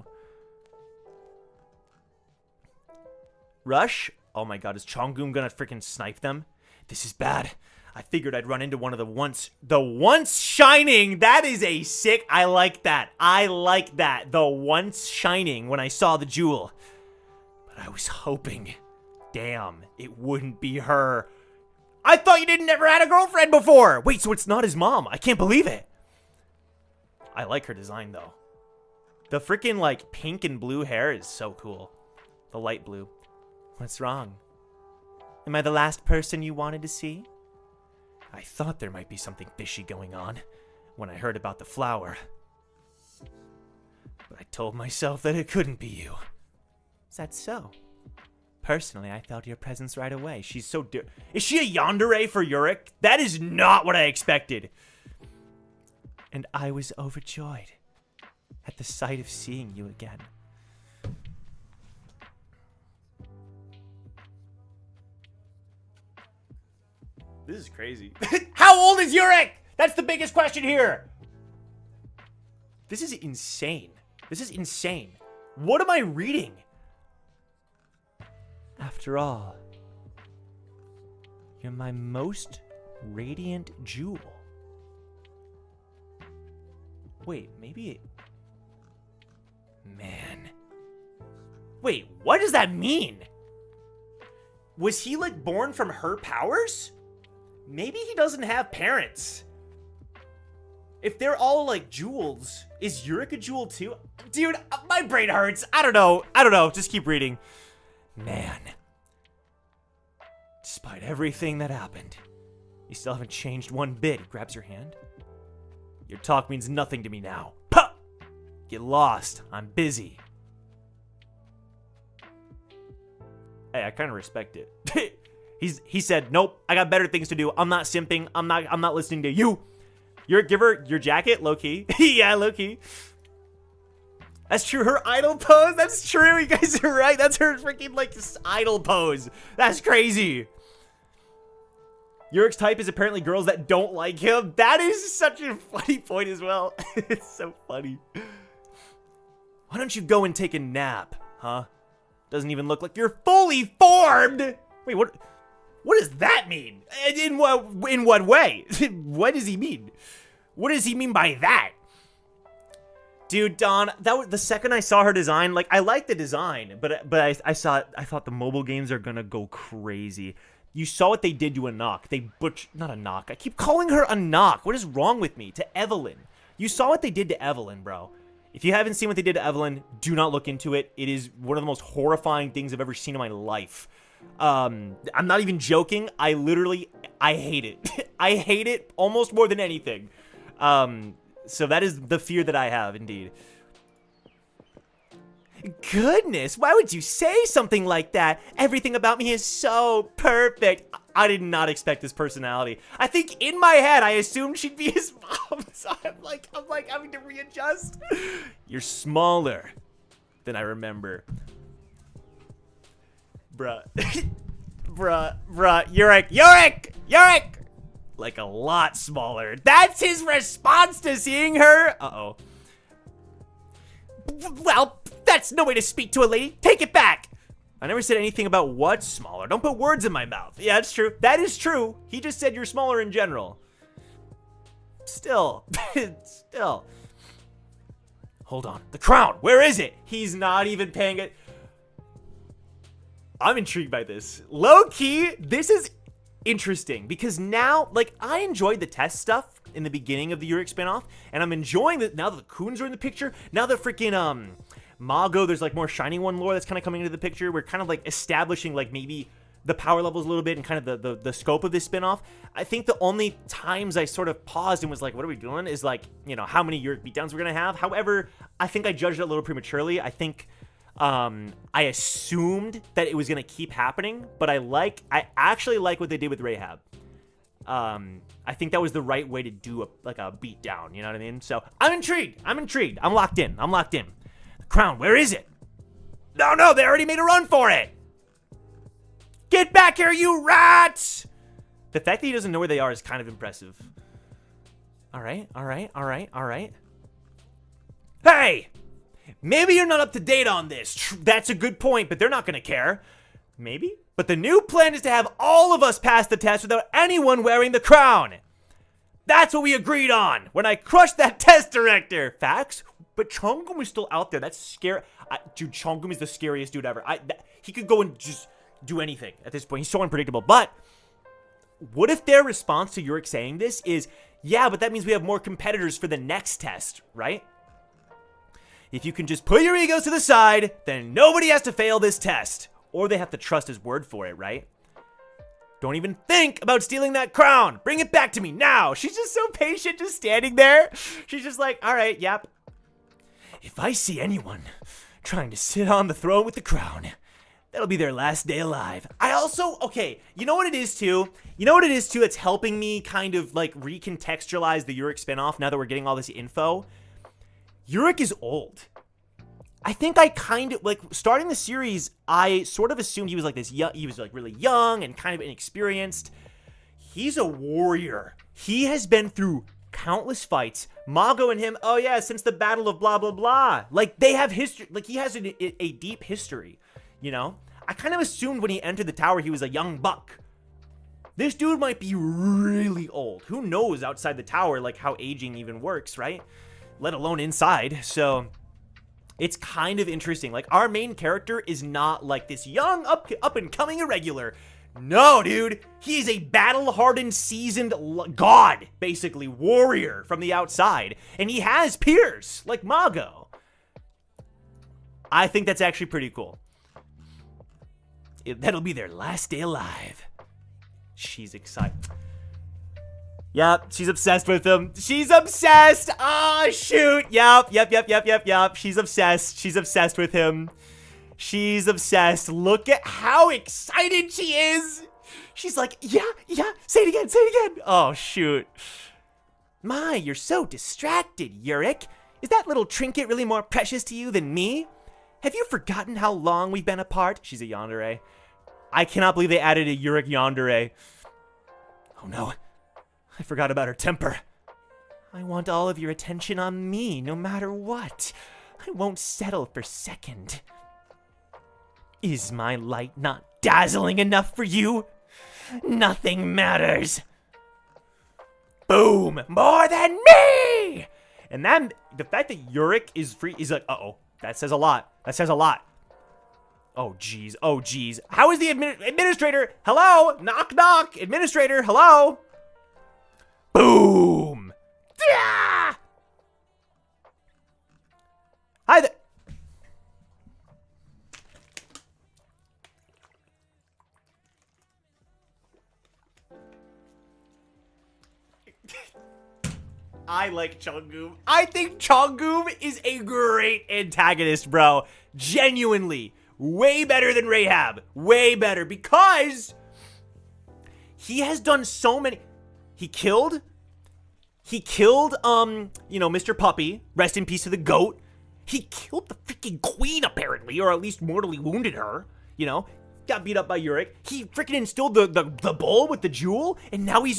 Rush? Oh my god, is Chung-eum gonna freaking snipe them? This is bad. I figured I'd run into one of the once shining. That is a sick. I like that. I like that. The once shining when I saw the jewel. But I was hoping, damn, it wouldn't be her. I thought you didn't ever had a girlfriend before. Wait, so it's not his mom. I can't believe it. I like her design though. The freaking like pink and blue hair is so cool. The light blue. What's wrong? Am I the last person you wanted to see? I thought there might be something fishy going on when I heard about the flower. But I told myself that it couldn't be you. Is that so? Personally, I felt your presence right away. She's so Is she a yandere for Urek? That is not what I expected. And I was overjoyed at the sight of seeing you again. This is crazy. How old is Urek? That's the biggest question here. This is insane. This is insane. What am I reading? After all, you're my most radiant jewel. Wait, maybe it... Man. Wait, what does that mean? Was he, like, born from her powers? Maybe he doesn't have parents. If they're all, like, jewels, is Urek a jewel too? Dude, my brain hurts. I don't know. Just keep reading. Man. Despite everything that happened, you still haven't changed one bit. He grabs your hand. Your talk means nothing to me now. Puh! Get lost. I'm busy. Hey, I kind of respect it. He said, nope, I got better things to do. I'm not simping. I'm not listening to you. Give her your jacket, low-key. Yeah, low-key. That's true. Her idol pose. That's true. You guys are right. That's her freaking, like, idol pose. That's crazy. Urek's type is apparently girls that don't like him. That is such a funny point as well. It's so funny. Why don't you go and take a nap, huh? Doesn't even look like you're fully formed. Wait, what does that mean? In what way? What does he mean? What does he mean by that? Dude, Dawn, that was the second I saw her design. Like, I like the design, but I thought the mobile games are gonna go crazy. You saw what they did to Anak. Not Anak. I keep calling her Anak. What is wrong with me? To Evelyn. You saw what they did to Evelyn, bro. If you haven't seen what they did to Evelyn, do not look into it. It is one of the most horrifying things I've ever seen in my life. I'm not even joking. I hate it. I hate it almost more than anything. So that is the fear that I have, indeed. Goodness, why would you say something like that? Everything about me is so perfect. I did not expect this personality. I think in my head, I assumed she'd be his mom. So I'm like having to readjust. You're smaller than I remember. Bruh. Bruh. Urek! Like a lot smaller. That's his response to seeing her? Uh-oh. Well, that's no way to speak to a lady. Take it back. I never said anything about what's smaller. Don't put words in my mouth. Yeah, that's true. That is true. He just said you're smaller in general. Still. Still. Hold on. The crown. Where is it? He's not even paying it. I'm intrigued by this. Low-key, this is interesting because now, like, I enjoyed the test stuff in the beginning of the Urek spinoff, and I'm enjoying that now that the Coons are in the picture. Now that freaking Mago, there's like more Shining One lore that's kind of coming into the picture. We're kind of like establishing like maybe the power levels a little bit and kind of the scope of this spinoff. I think the only times I sort of paused and was like, what are we doing? Is like, you know, how many Urek beatdowns we're gonna have. However, I think I judged it a little prematurely. I think I assumed that it was gonna keep happening, but I actually like what they did with Rahab. I think that was the right way to do a beatdown, you know what I mean? So I'm intrigued. I'm locked in. The crown, where is it? No, they already made a run for it. Get back here, you rats! The fact that he doesn't know where they are is kind of impressive. All right. Hey! Maybe you're not up to date on this. That's a good point, but they're not gonna care. Maybe? But the new plan is to have all of us pass the test without anyone wearing the crown. That's what we agreed on when I crushed that test director. Facts? But Chung-eum is still out there. That's scary. Dude, Chung-eum is the scariest dude ever. He could go and just do anything at this point. He's so unpredictable. But what if their response to Urek saying this is, yeah, but that means we have more competitors for the next test, right? If you can just put your egos to the side, then nobody has to fail this test. Or they have to trust his word for it, right? Don't even think about stealing that crown. Bring it back to me now. She's just so patient, just standing there. She's just like, all right, yep. If I see anyone trying to sit on the throne with the crown, that'll be their last day alive. I also, okay, you know what it is too? You know what it is too that's helping me kind of like recontextualize the Urek spinoff now that we're getting all this info? Urek is old. I think I kind of, like, starting the series, I sort of assumed he was like this, he was like really young and kind of inexperienced. He's a warrior. He has been through countless fights. Mago and him, oh yeah, since the battle of blah, blah, blah. Like, they have history, like, he has a deep history, you know? I kind of assumed when he entered the tower, he was a young buck. This dude might be really old. Who knows outside the tower, like, how aging even works, right? Let alone inside, so it's kind of interesting. Like, our main character is not like this young, up-and-coming irregular. No, dude. He is a battle-hardened, seasoned god, basically, warrior from the outside. And he has peers, like Mago. I think that's actually pretty cool. That'll be their last day alive. She's excited. Yep, she's obsessed with him. She's obsessed. Oh, shoot. Yep. She's obsessed. She's obsessed with him. She's obsessed. Look at how excited she is. She's like, yeah. Say it again. Oh, shoot. My, you're so distracted, Urek. Is that little trinket really more precious to you than me? Have you forgotten how long we've been apart? She's a yandere. I cannot believe they added a Urek yandere. Oh, no. I forgot about her temper. I want all of your attention on me, no matter what. I won't settle for second. Is my light not dazzling enough for you? Nothing matters. Boom! More than me! And then, the fact that Urek is free, is like, uh-oh. That says a lot. Oh, jeez. How is the administrator? Hello? Knock, knock. Administrator, hello? Boom! Yeah! Hi there. I like Chung-eum. I think Chung-eum is a great antagonist, bro. Genuinely. Way better than Rahab. Way better. Because he has done so many... He killed, Mr. Puppy. Rest in peace to the goat. He killed the freaking queen, apparently, or at least mortally wounded her, you know? Got beat up by Urek. He freaking instilled the bull with the jewel, and now he's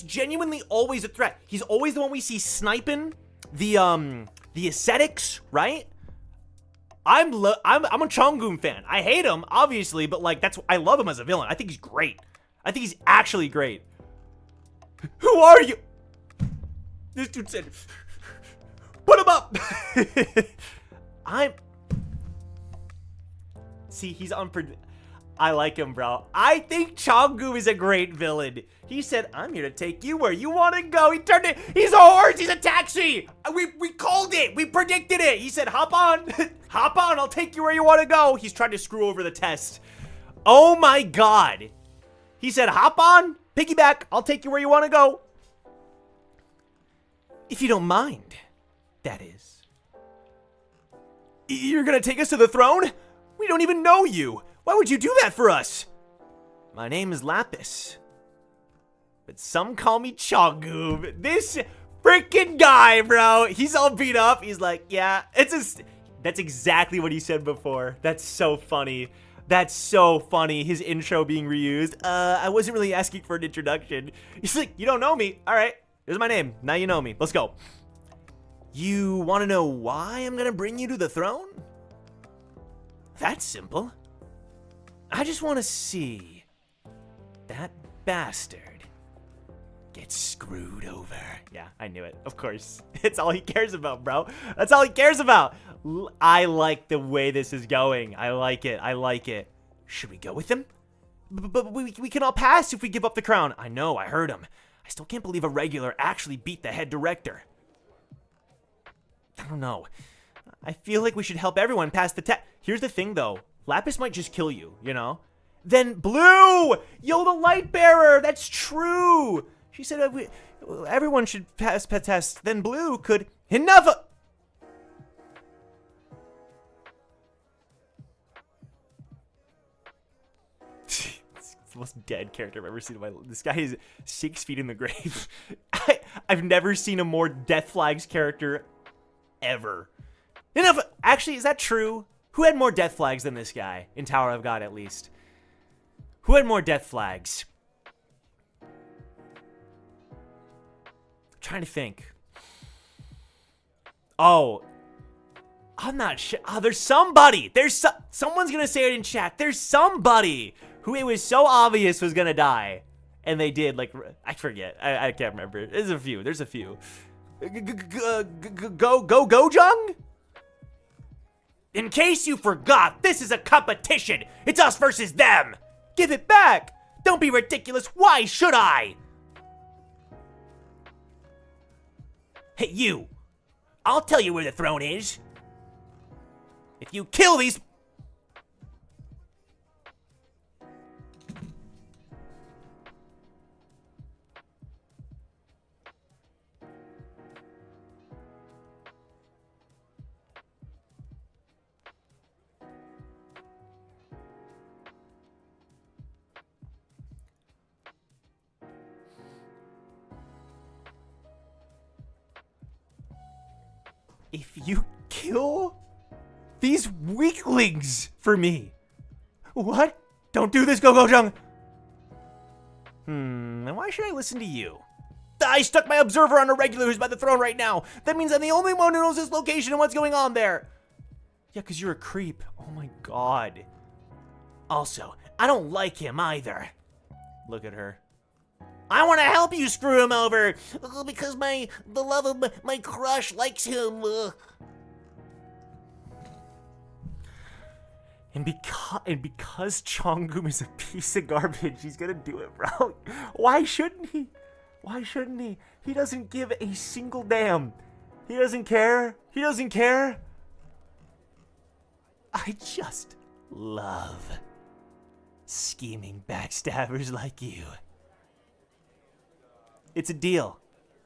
genuinely always a threat. He's always the one we see sniping the ascetics, right? I'm a Chung-eum fan. I hate him, obviously, but like I love him as a villain. I think he's great. I think he's actually great. Who are you? This dude said, put him up. See, he's I like him, bro. I think Chung-eum is a great villain. He said, I'm here to take you where you want to go. He turned it. He's a horse. He's a taxi. We called it. We predicted it. He said, hop on. Hop on. I'll take you where you want to go. He's trying to screw over the test. Oh, my God. He said, hop on. Piggyback. I'll take you where you want to go. If you don't mind, that is. You're going to take us to the throne? We don't even know you. Why would you do that for us? My name is Lapis, but some call me Chung-eum. This freaking guy, bro. He's all beat up. He's like, yeah, that's exactly what he said before. That's so funny. That's so funny. His intro being reused. I wasn't really asking for an introduction. He's like, you don't know me. All right, here's my name. Now you know me. Let's go. You want to know why I'm going to bring you to the throne? That's simple. I just want to see that bastard get screwed over. Yeah, I knew it. Of course. It's all he cares about, bro. That's all he cares about. I like the way this is going. I like it. I like it. Should we go with him? But we can all pass if we give up the crown. I know, I heard him. I still can't believe a regular actually beat the head director. I don't know. I feel like we should help everyone pass the test. Here's the thing, though. Lapis might just kill you, you know? Then Blue! Yo, the light bearer! That's true! She said everyone should pass the test. Then Blue could... Enough! The most dead character I've ever seen in my life. This guy is 6 feet in the grave. I've never seen a more Death Flags character ever. Enough. Actually, is that true? Who had more Death Flags than this guy? In Tower of God, at least. Who had more Death Flags? I'm trying to think. Oh. I'm not sure. Oh, there's somebody. Someone's going to say it in chat. There's somebody who it was so obvious was gonna die, and they did. Like, I forget. I can't remember. There's a few. There's a few. Go, Jung. In case you forgot, this is a competition. It's us versus them. Give it back. Don't be ridiculous. Why should I? Hey, you. I'll tell you where the throne is. If you kill these... If you kill these weaklings for me. What? Don't do this, Go Jung. And why should I listen to you? I stuck my observer on a regular who's by the throne right now. That means I'm the only one who knows this location and what's going on there. Yeah, because you're a creep. Oh my god. Also, I don't like him either. Look at her. I want to help you screw him over because the love of my crush likes him. And because Chung-eum is a piece of garbage, he's gonna do it, bro. Why shouldn't he? Why shouldn't he? He doesn't give a single damn. He doesn't care. He doesn't care. I just love scheming backstabbers like you. It's a deal.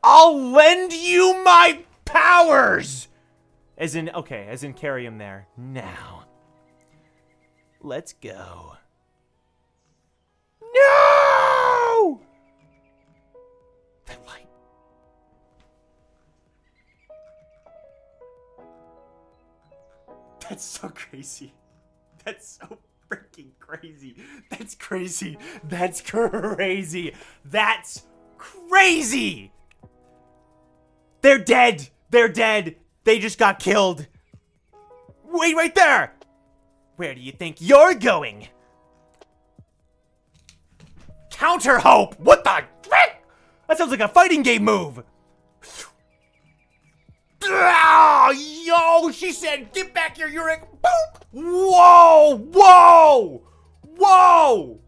I'll lend you my powers! As in carry him there. Now. Let's go. No! That light. That's so crazy. That's so freaking crazy. That's crazy. That's crazy. That's crazy! They're dead! They're dead! They just got killed! Wait right there! Where do you think you're going? Counter Hope! What the frick? That sounds like a fighting game move! Yo! She said, get back here, Urek! Boop! Whoa! Whoa! Whoa!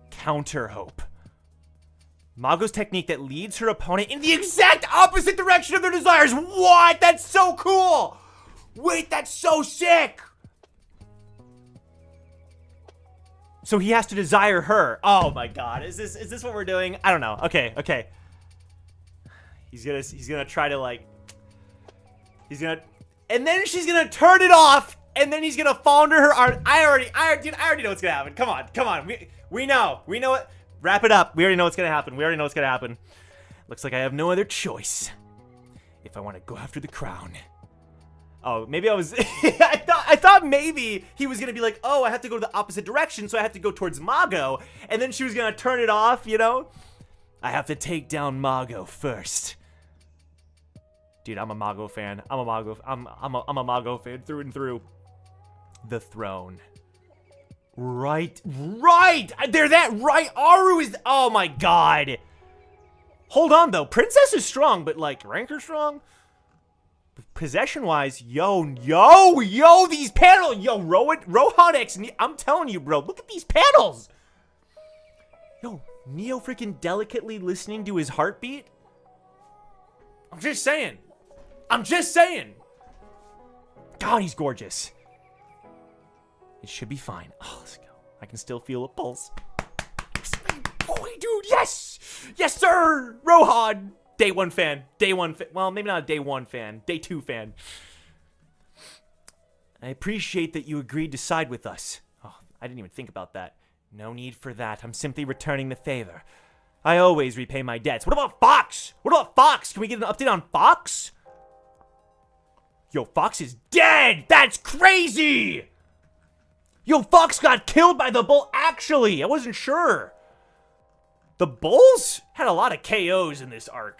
Counter Hope. Mago's technique that leads her opponent in the exact opposite direction of their desires. What? That's so cool! Wait, that's so sick! So he has to desire her. Oh my god. Is this what we're doing? I don't know. Okay. He's gonna try to like... And then she's gonna turn it off, and then he's gonna fall under her arm. I already know what's gonna happen. Come on. We know it. Wrap it up. We already know what's gonna happen. Looks like I have no other choice if I want to go after the crown. Oh, maybe I was... I thought maybe he was gonna be like, oh, I have to go to the opposite direction, so I have to go towards Mago, and then she was gonna turn it off, you know? I have to take down Mago first. Dude, I'm a Mago fan. I'm a Mago fan through and through. The throne. Right. They're that right. Aru is. Oh my god. Hold on though. Princess is strong, but like Ranker strong. Possession-wise, yo, these panels, Rohan X, I'm telling you, bro, look at these panels. Yo, Neo freaking delicately listening to his heartbeat. I'm just saying. God, he's gorgeous. It should be fine. Oh, let's go. I can still feel a pulse. Boy, dude, yes, sir, Rohan. Day one fan. Well, maybe not a day one fan. Day two fan. I appreciate that you agreed to side with us. Oh, I didn't even think about that. No need for that. I'm simply returning the favor. I always repay my debts. What about Fox? Can we get an update on Fox? Yo, Fox is dead. That's crazy. Yo, Fox got killed by the bull. Actually, I wasn't sure. The Bulls had a lot of KOs in this arc.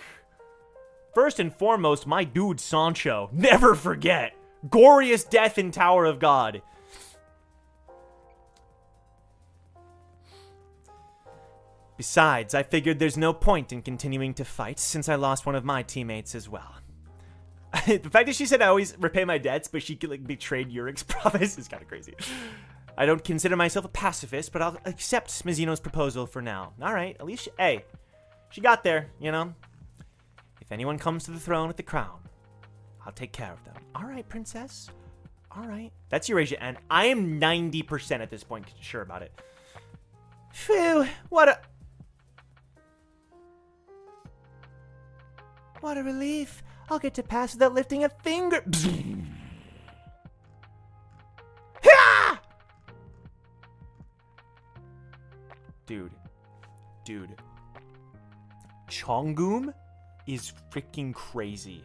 First and foremost, my dude Sancho. Never forget. Goriest death in Tower of God. Besides, I figured there's no point in continuing to fight since I lost one of my teammates as well. The fact that she said I always repay my debts, but she like betrayed Urek's promise is kind of crazy. I don't consider myself a pacifist, but I'll accept Mazino's proposal for now. Alright, at least she got there, you know? If anyone comes to the throne with the crown, I'll take care of them. Alright, princess. Alright. That's Eurasia, and I am 90% at this point sure about it. Phew, what a relief. I'll get to pass without lifting a finger. Dude. Chung-eum is freaking crazy.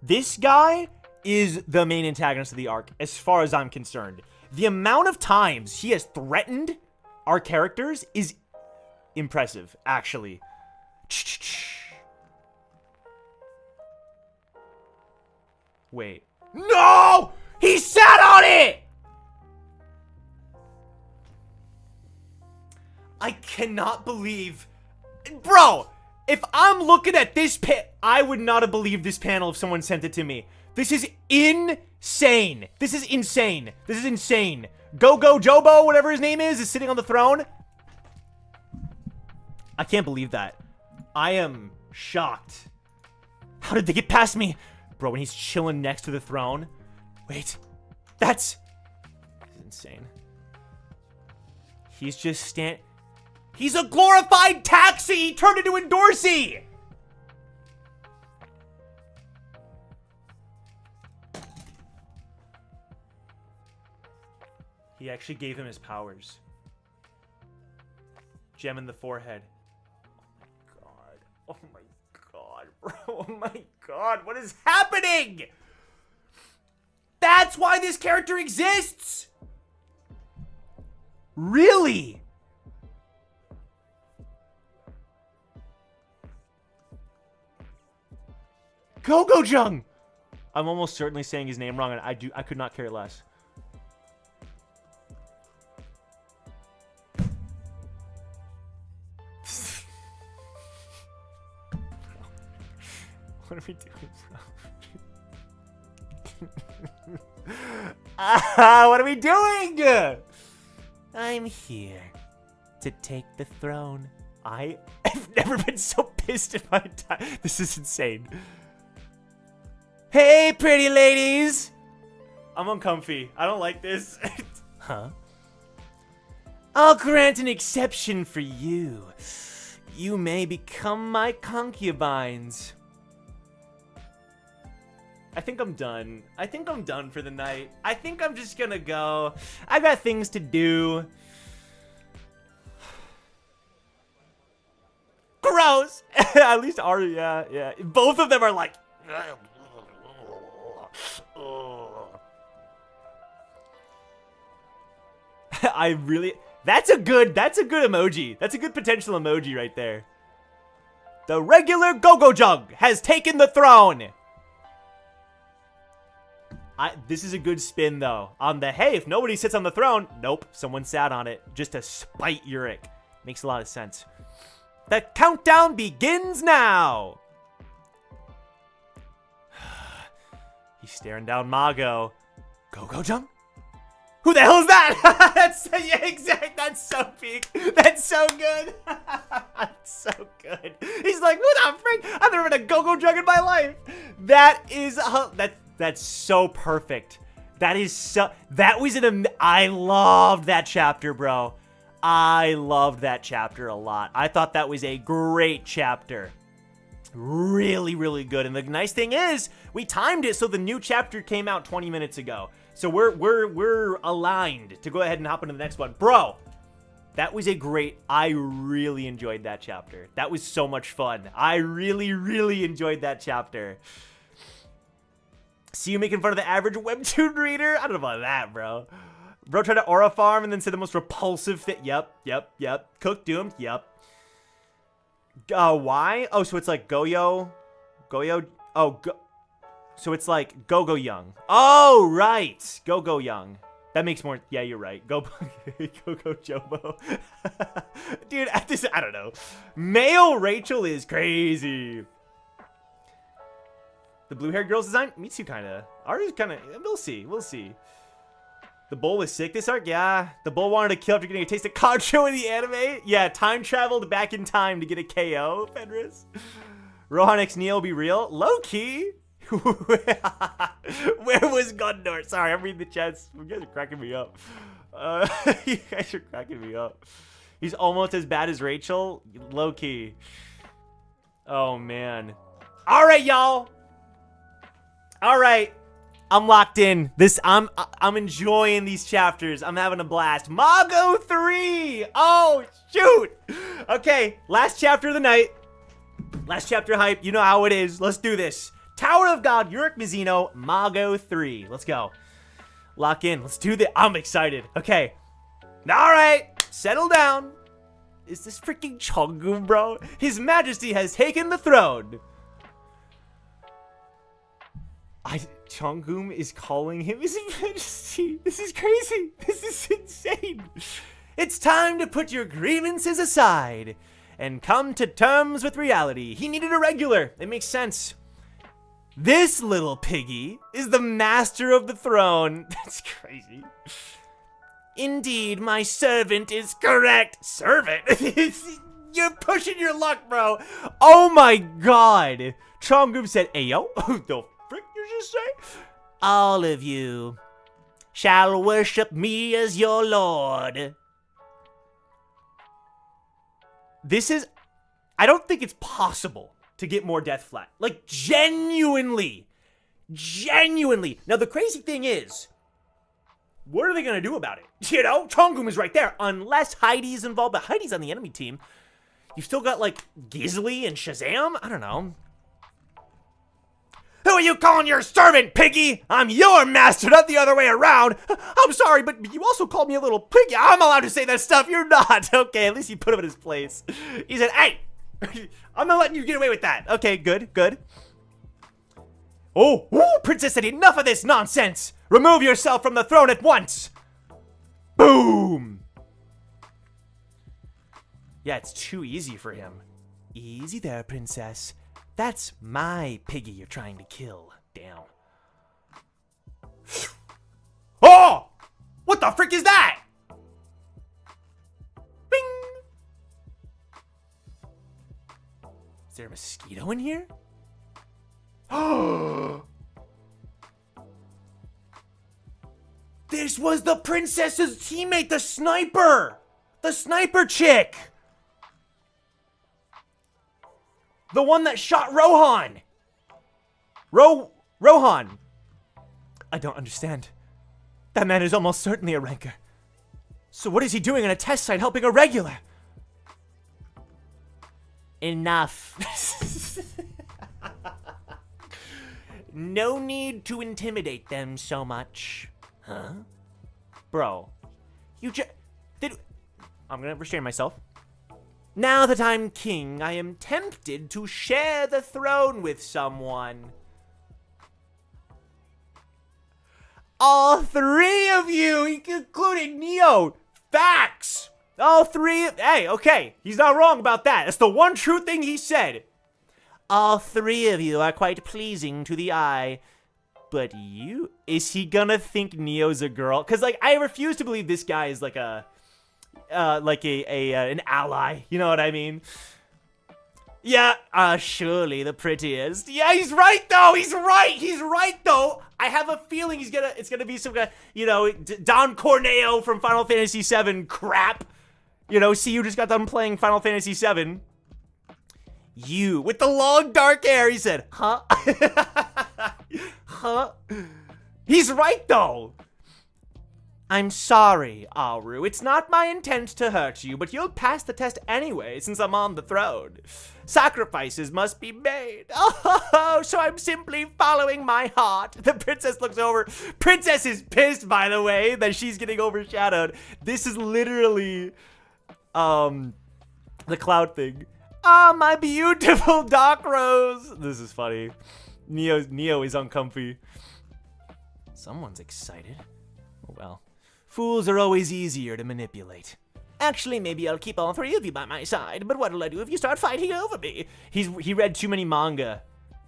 This guy is the main antagonist of the arc, as far as I'm concerned. The amount of times he has threatened our characters is impressive, actually. Wait. No! He sat on it! I cannot believe... Bro, if I'm looking at this I would not have believed this panel if someone sent it to me. This is insane. Go Jobo, whatever his name is sitting on the throne. I can't believe that. I am shocked. How did they get past me? Bro, when he's chilling next to the throne. Wait. That's insane. He's just He's a glorified taxi! He turned into a Dorsey! He actually gave him his powers. Gem in the forehead. Oh my god, bro. Oh my god, what is happening? That's why this character exists! Really? Gogo-jung! I'm almost certainly saying his name wrong, and I could not care less. What are we doing? What are we doing? I'm here to take the throne. I've never been so pissed in my time. This is insane. Hey, pretty ladies! I'm uncomfy. I don't like this. Huh? I'll grant an exception for you. You may become my concubines. I think I'm done. I think I'm done for the night. I think I'm just gonna go. I got things to do. Gross! At least Ari, yeah. Both of them are like... I really... That's a good emoji. That's a good potential emoji right there. The regular Gogo-jung has taken the throne. This is a good spin, though. On the, hey, if nobody sits on the throne, nope, someone sat on it just to spite Urek. Makes a lot of sense. The countdown begins now. He's staring down Mago. Go, jump. Who the hell is that? Yeah, exact. That's so peak. That's so good. That's so good. He's like, who the frick? I've never been a go-go jug in my life. That is, that's so perfect. That is so, that was I loved that chapter, bro. I loved that chapter a lot. I thought that was a great chapter. Really, really good. And the nice thing is, we timed it so the new chapter came out 20 minutes ago. So we're aligned to go ahead and hop into the next one. Bro, that was I really enjoyed that chapter. That was so much fun. I really, really enjoyed that chapter. See you making fun of the average webtoon reader? I don't know about that, bro. Bro tried to aura farm and then said the most repulsive thing. Yep. Cook doomed. Yep. Why? Oh, so it's like Goyo. Oh, so it's like Go Young. Oh, right. Go Young. That makes more. Yeah, you're right. Go Jobo. Dude, I don't know. Male Rachel is crazy. The blue-haired girl's design? Me too, kind of. Ours is kind of. We'll see. The bull was sick this arc? Yeah. The bull wanted to kill after getting a taste of Concho in the anime? Yeah, time traveled back in time to get a KO, Fenris. Rohan X Neo be real? Low-key? Where was Gundor? Sorry, I'm reading the chats. You guys are cracking me up. You guys are cracking me up. He's almost as bad as Rachel? Low-key. Oh, man. All right, y'all. All right. I'm locked in. I'm enjoying these chapters. I'm having a blast. Mago 3. Oh, shoot. Okay, last chapter of the night. Last chapter hype. You know how it is. Let's do this. Tower of God, Urek Mazino, Mago 3. Let's go. Lock in. Let's do this. I'm excited. Okay. All right. Settle down. Is this freaking Chung-eum, bro? His Majesty has taken the throne. Chung-eum is calling him His Majesty. This is crazy. This is insane. It's time to put your grievances aside and come to terms with reality. He needed a regular. It makes sense. This little piggy is the master of the throne. That's crazy. Indeed, my servant is correct. Servant? You're pushing your luck, bro. Oh my god. Chung-eum said, hey, yo. The frick did you say? All of you shall worship me as your lord. I don't think it's possible to get more death flat. Like, genuinely. Now, the crazy thing is, what are they going to do about it? You know, Chung-eum is right there. Unless Heidi's involved, but Heidi's on the enemy team. You've still got, like, Gizly and Shazam? I don't know. Who are you calling your servant, piggy? I'm your master, not the other way around. I'm sorry, but you also called me a little piggy. I'm allowed to say that stuff. You're not. Okay, at least you put him in his place. He said, hey, I'm not letting you get away with that. Okay, good. Oh, Princess said enough of this nonsense. Remove yourself from the throne at once. Boom. Yeah, it's too easy for him. Easy there, Princess. That's my piggy you're trying to kill. Damn. Oh! What the frick is that? Bing! Is there a mosquito in here? Oh! This was the princess's teammate, the sniper! The sniper chick! The one that shot Rohan! Rohan! I don't understand. That man is almost certainly a ranker. So what is he doing on a test site helping a regular? Enough. No need to intimidate them so much. Huh? Bro. I'm gonna restrain myself. Now that I'm king, I am tempted to share the throne with someone. All three of you, including Neo. Facts. All three. Hey, okay. He's not wrong about that. That's the one true thing he said. All three of you are quite pleasing to the eye. But you? Is he gonna think Neo's a girl? Because, like, I refuse to believe this guy is like an ally. You know what I mean? Yeah, surely the prettiest. Yeah, he's right, though. He's right, though. I have a feeling it's gonna be some guy, Don Corneo from Final Fantasy VII crap. See, you just got done playing Final Fantasy VII. You, with the long dark hair, he said, huh? Huh? He's right, though. I'm sorry, Aru. It's not my intent to hurt you, but you'll pass the test anyway since I'm on the throne. Sacrifices must be made. Oh, so I'm simply following my heart. The princess looks over. Princess is pissed, by the way, that she's getting overshadowed. This is literally, the cloud thing. Ah, my beautiful Dark Rose. This is funny. Neo is uncomfy. Someone's excited. Oh, well. Fools are always easier to manipulate. Actually, maybe I'll keep all three of you by my side, but what'll I do if you start fighting over me? He read too many manga,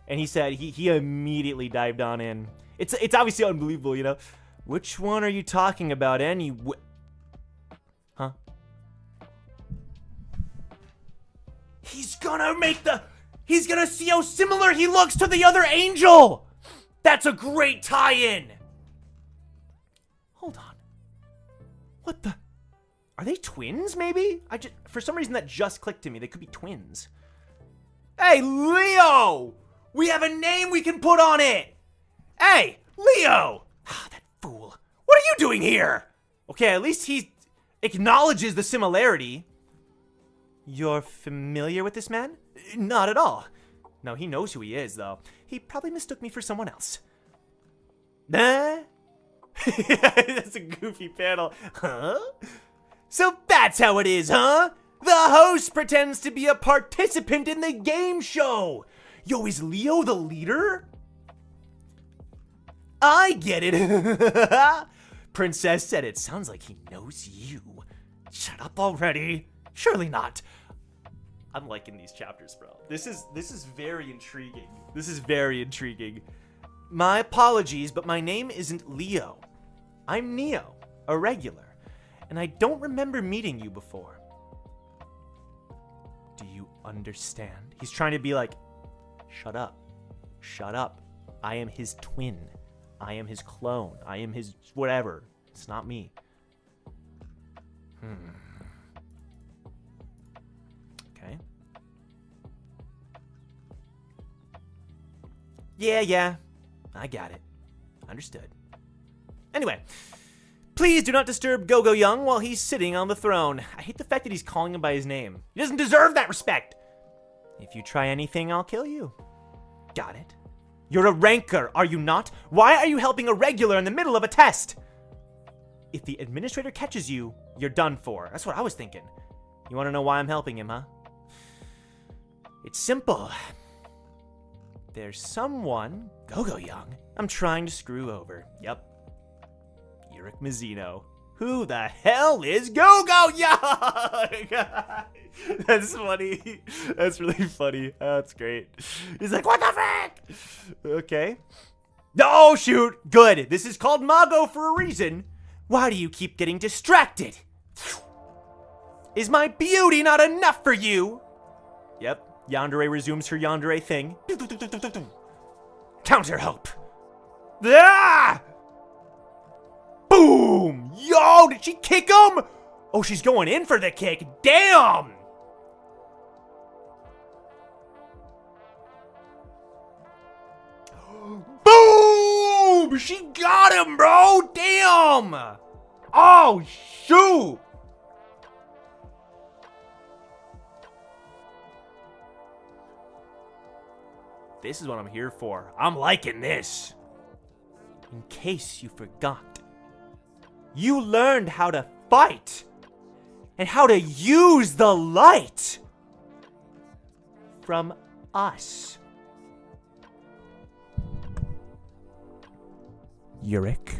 and he said he immediately dived on in. It's obviously unbelievable, Which one are you talking about, anyway? Huh? He's gonna see how similar he looks to the other angel! That's a great tie-in! Hold on. What the? Are they twins, maybe? For some reason that just clicked to me. They could be twins. Hey, Leo! We have a name we can put on it! Hey, Leo! Ah, that fool. What are you doing here? Okay, at least he acknowledges the similarity. You're familiar with this man? Not at all. No, he knows who he is, though. He probably mistook me for someone else. Nah? That's a goofy panel. Huh? So that's how it is, huh? The host pretends to be a participant in the game show. Yo, is Leo the leader? I get it. Princess said it sounds like he knows you. Shut up already. Surely not. I'm liking these chapters, bro. This is very intriguing. This is very intriguing. My apologies, but my name isn't Leo. I'm Neo, a regular, and I don't remember meeting you before. Do you understand? He's trying to be like, shut up. Shut up. I am his twin. I am his clone. I am his whatever. It's not me. Okay. Yeah. I got it. Understood. Anyway, please do not disturb Gogo Young while he's sitting on the throne. I hate the fact that he's calling him by his name. He doesn't deserve that respect. If you try anything, I'll kill you. Got it. You're a ranker, are you not? Why are you helping a regular in the middle of a test? If the administrator catches you, you're done for. That's what I was thinking. You want to know why I'm helping him, huh? It's simple. There's someone, Gogo Young, I'm trying to screw over. Yep. Urek Mazino. Who the hell is Gogo Young? That's funny. That's really funny. That's great. He's like, what the frick? Okay. Oh, shoot. Good. This is called Mago for a reason. Why do you keep getting distracted? Is my beauty not enough for you? Yep. Yandere resumes her yandere thing. Counter hope. Ah! Boom! Yo, did she kick him? Oh, she's going in for the kick. Damn! Boom! She got him, bro! Damn! Oh, shoot! This is what I'm here for. I'm liking this. In case you forgot, you learned how to fight and how to use the light from us. Urek,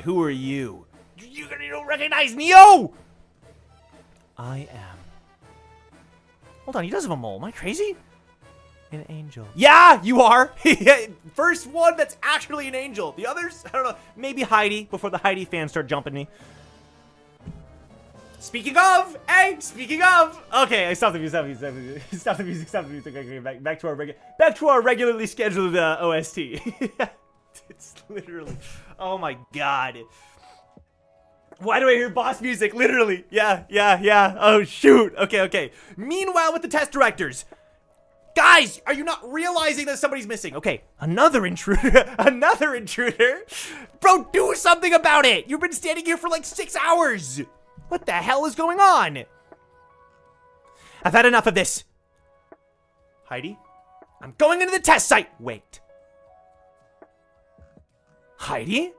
who are you? You don't recognize Neo! I am. Hold on, he does have a mole. Am I crazy? An angel. Yeah, you are. First one that's actually an angel. The others, I don't know. Maybe Heidi before the Heidi fans start jumping me. Speaking of, hey, speaking of. Okay, I stopped the music. Stop the music. Okay, back to our regularly scheduled OST. It's literally. Oh my god. Why do I hear boss music? Literally. Yeah. Oh shoot. Okay. Meanwhile, with the test directors. Guys, are you not realizing that somebody's missing? Okay, another intruder. Bro, do something about it. You've been standing here for like 6 hours. What the hell is going on? I've had enough of this. Heidi, I'm going into the test site. Wait. Heidi?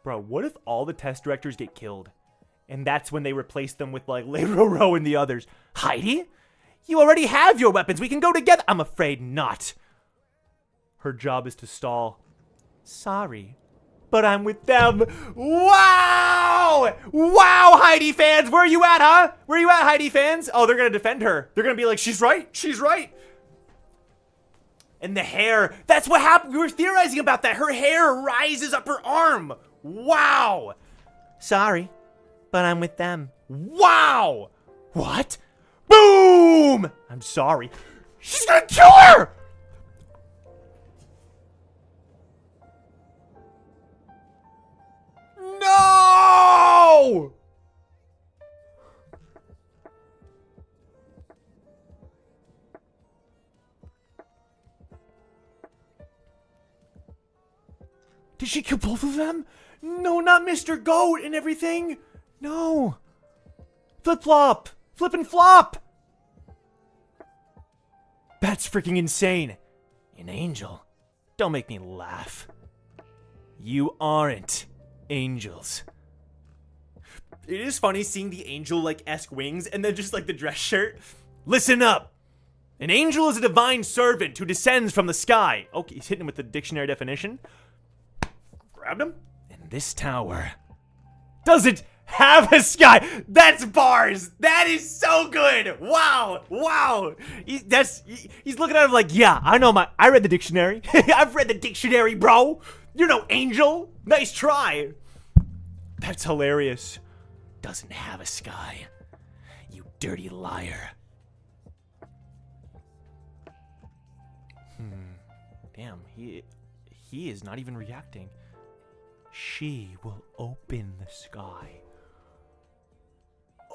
Bro, what if all the test directors get killed? And that's when they replace them with, like, Leroro and the others. Heidi? You already have your weapons. We can go together. I'm afraid not. Her job is to stall. Sorry, but I'm with them. Wow! Wow, Heidi fans. Where are you at, huh? Where are you at, Heidi fans? Oh, they're going to defend her. They're going to be like, she's right. And the hair. That's what happened. We were theorizing about that. Her hair rises up her arm. Wow. Sorry, but I'm with them. Wow! What? Boom! I'm sorry. She's gonna kill her! No! Did she kill both of them? No, not Mr. Goat and everything. No. Flip-flop. Flip and flop. That's freaking insane. An angel? Don't make me laugh. You aren't angels. It is funny seeing the angel like esque wings and then just like the dress shirt. Listen up. An angel is a divine servant who descends from the sky. Okay, he's hitting him with the dictionary definition. Grabbed him. And this tower doesn't have a sky. That's bars. That is so good. Wow. He's looking at him like, yeah, I read the dictionary. I've read the dictionary, bro. You're no angel. Nice try. That's hilarious. Doesn't have a sky. You dirty liar. Damn, he is not even reacting. She will open the sky.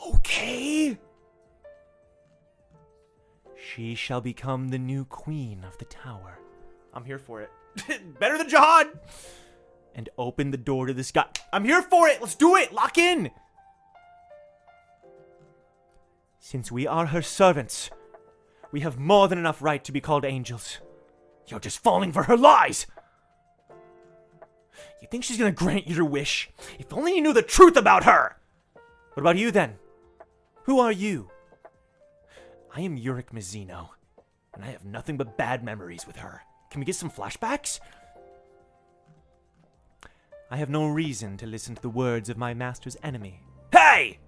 Okay. She shall become the new queen of the tower. I'm here for it. Better than Jahan. And open the door to the sky. I'm here for it. Let's do it. Lock in. Since we are her servants, we have more than enough right to be called angels. You're just falling for her lies. You think she's gonna grant you your wish? If only you knew the truth about her! What about you, then? Who are you? I am Urek Mazino, and I have nothing but bad memories with her. Can we get some flashbacks? I have no reason to listen to the words of my master's enemy. Hey!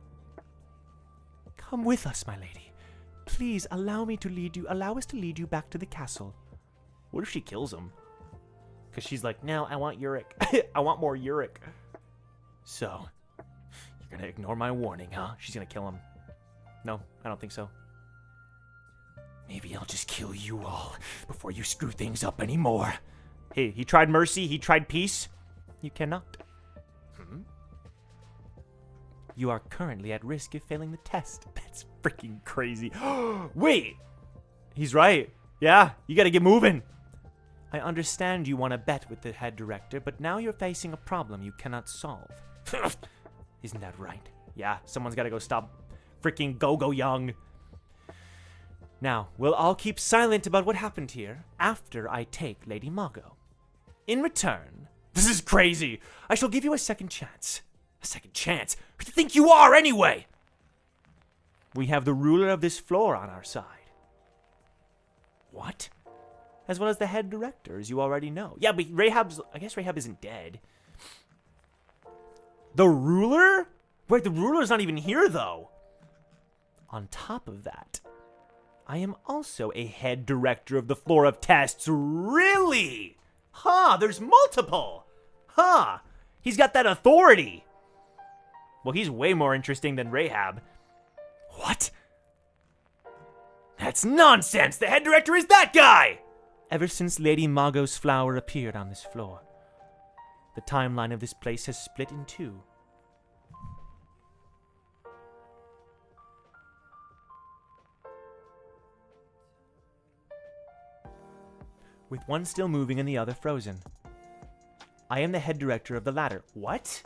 Come with us, my lady. Please allow us to lead you back to the castle. What if she kills him? Because she's like, no, I want Urek. I want more Urek. So, you're going to ignore my warning, huh? She's going to kill him. No, I don't think so. Maybe I'll just kill you all before you screw things up anymore. Hey, he tried mercy, he tried peace. You cannot. You are currently at risk of failing the test. That's freaking crazy. Wait! He's right. Yeah, you got to get moving. I understand you want to bet with the head director, but now you're facing a problem you cannot solve. Isn't that right? Yeah, someone's got to go stop freaking Go-Go Young. Now, we'll all keep silent about what happened here after I take Lady Mago. In return, this is crazy. I shall give you a second chance. A second chance? Who do you think you are, anyway? We have the ruler of this floor on our side. What? as well as the head director, as you already know. Yeah, but I guess Rahab isn't dead. The ruler? Wait, the ruler's not even here, though. On top of that, I am also a head director of the floor of tests. Really? Huh, there's multiple. Huh, he's got that authority. Well, he's way more interesting than Rahab. What? That's nonsense! The head director is that guy! Ever since Lady Mago's flower appeared on this floor, the timeline of this place has split in two. With one still moving and the other frozen. I am the head director of the latter. What?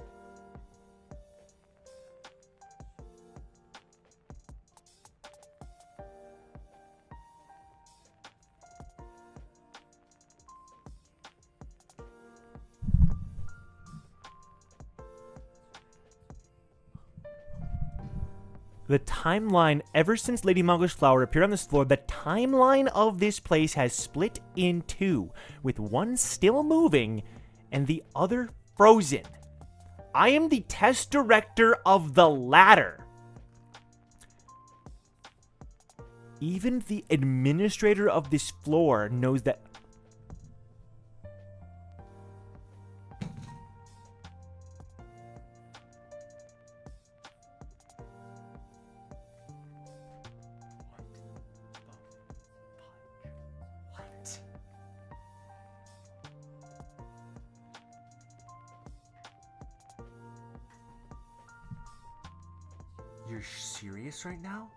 The timeline, ever since Lady Mago's flower appeared on this floor, the timeline of this place has split in two, with one still moving and the other frozen. I am the test director of the latter. Even the administrator of this floor knows that. You're serious right now?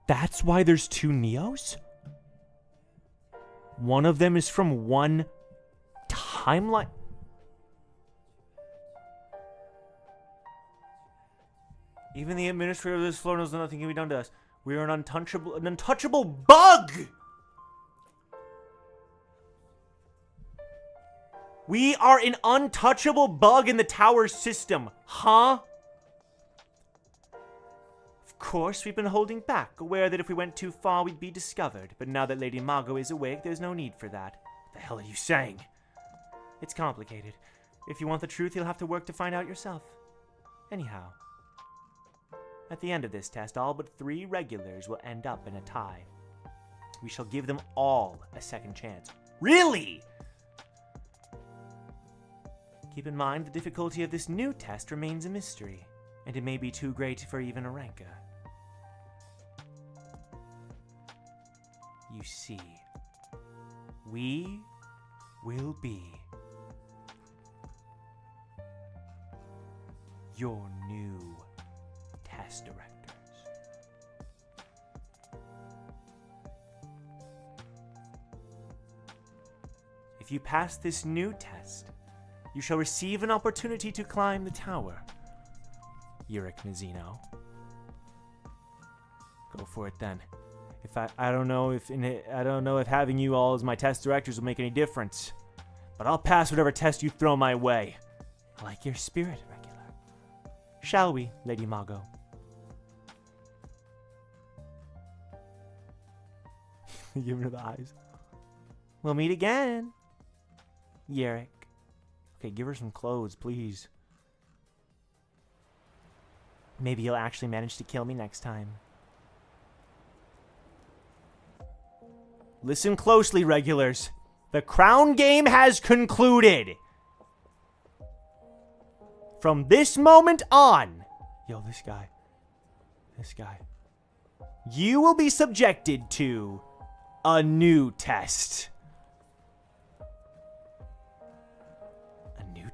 That's why there's two Neos? One of them is from one timeline. Even the administrator of this floor knows nothing can be done to us. We are an untouchable bug! We are an untouchable bug in the tower system, huh? Of course, we've been holding back, aware that if we went too far, we'd be discovered. But now that Lady Mago is awake, there's no need for that. What the hell are you saying? It's complicated. If you want the truth, you'll have to work to find out yourself. Anyhow, at the end of this test, all but 3 regulars will end up in a tie. We shall give them all a second chance. Really? Keep in mind, the difficulty of this new test remains a mystery, and it may be too great for even a ranker. You see, we will be your new test directors. If you pass this new test, you shall receive an opportunity to climb the tower. Urek Mazino. Go for it then. If I don't know if having you all as my test directors will make any difference, but I'll pass whatever test you throw my way. I like your spirit, regular. Shall we, Lady Mago? Give her the eyes. We'll meet again, Urek. Okay, give her some clothes, please. Maybe you'll actually manage to kill me next time. Listen closely, regulars. The crown game has concluded. From this moment on... Yo, this guy. You will be subjected to a new test.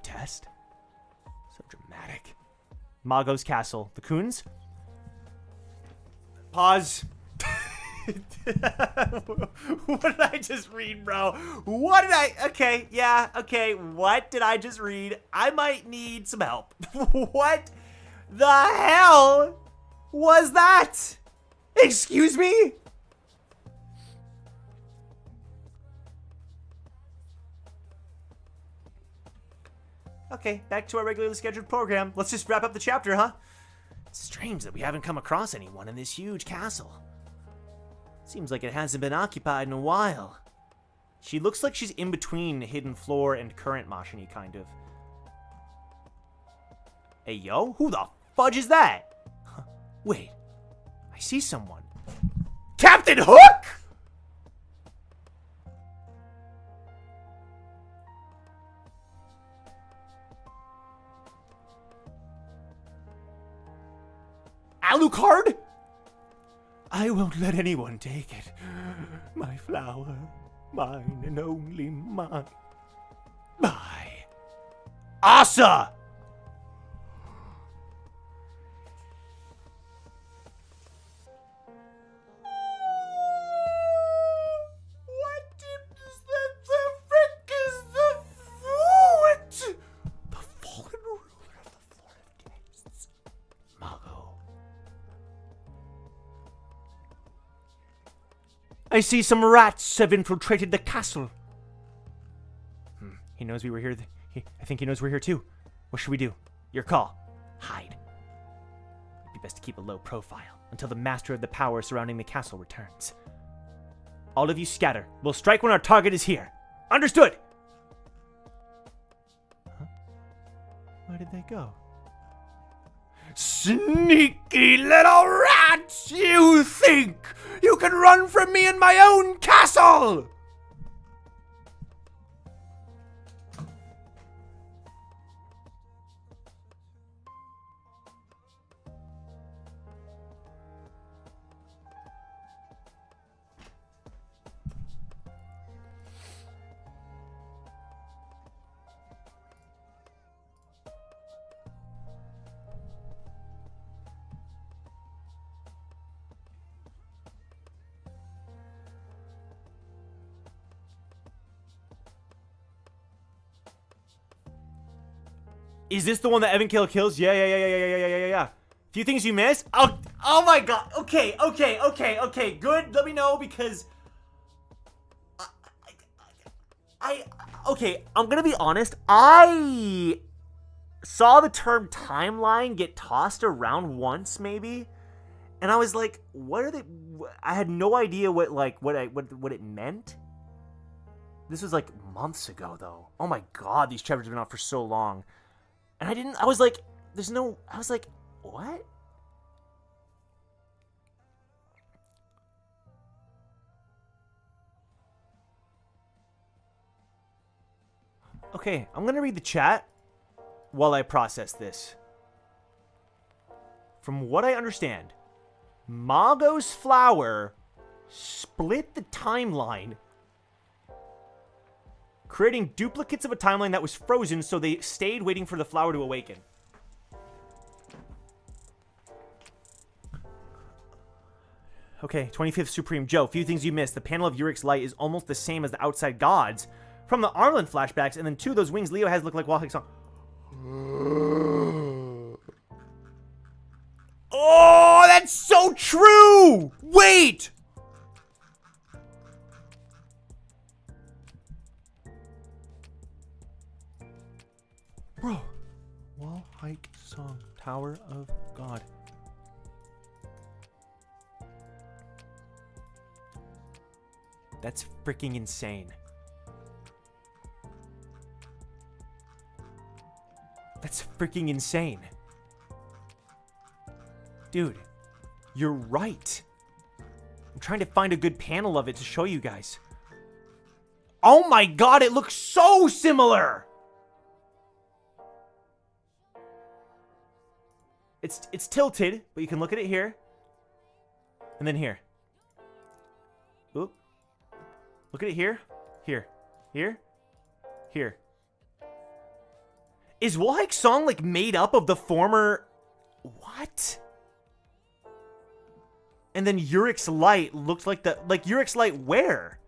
Test? So dramatic. Mago's castle. The Coons? Pause. What did I just read, bro? Okay, yeah, okay. What did I just read? I might need some help. What the hell was that? Excuse me? Okay, back to our regularly scheduled program. Let's just wrap up the chapter, huh? It's strange that we haven't come across anyone in this huge castle. Seems like it hasn't been occupied in a while. She looks like she's in between hidden floor and current Mashini, kind of. Hey, yo, who the fudge is that? Huh. Wait, I see someone. Captain Hook?! Alucard? I won't let anyone take it. My flower, mine and only mine. Bye. Asa! What the frick is the foot? The fallen ruler of the Floor of Texts. Mago. I see some rats have infiltrated the castle. He knows we were here. I think he knows we're here too. What should we do? Your call. Hide. It'd be best to keep a low profile until the master of the power surrounding the castle returns. All of you scatter. We'll strike when our target is here. Understood! Huh? Where did they go? Sneaky little rats! You think you can run from me in my own castle? Is this the one that Evan kills? Yeah. Few things you missed? Oh my god. Okay. Good. Let me know because okay, I'm gonna be honest. I saw the term timeline get tossed around once, maybe, and I was like, "What are they?" I had no idea what it meant. This was like months ago, though. Oh my god, these chapters have been out for so long. And I was like, what? Okay, I'm gonna read the chat while I process this. From what I understand, Mago's flower split the timeline, creating duplicates of a timeline that was frozen, so they stayed waiting for the flower to awaken. Okay, 25th Supreme Joe. Few things you missed. The panel of Urek's light is almost the same as the outside gods from the Arlen flashbacks, and then two, those wings Leo has look like Wahik Song. Oh, that's so true! Wait! Bro, Wall Hike Song, Tower of God. That's freaking insane. That's freaking insane. Dude, you're right. I'm trying to find a good panel of it to show you guys. Oh my god, it looks so similar! It's tilted, but you can look at it here. And then here. Oop. Look at it here. Here. Here. Here. Is Wahik's song like made up of the former... What? And then Urek's light looks like the... Like Urek's light where?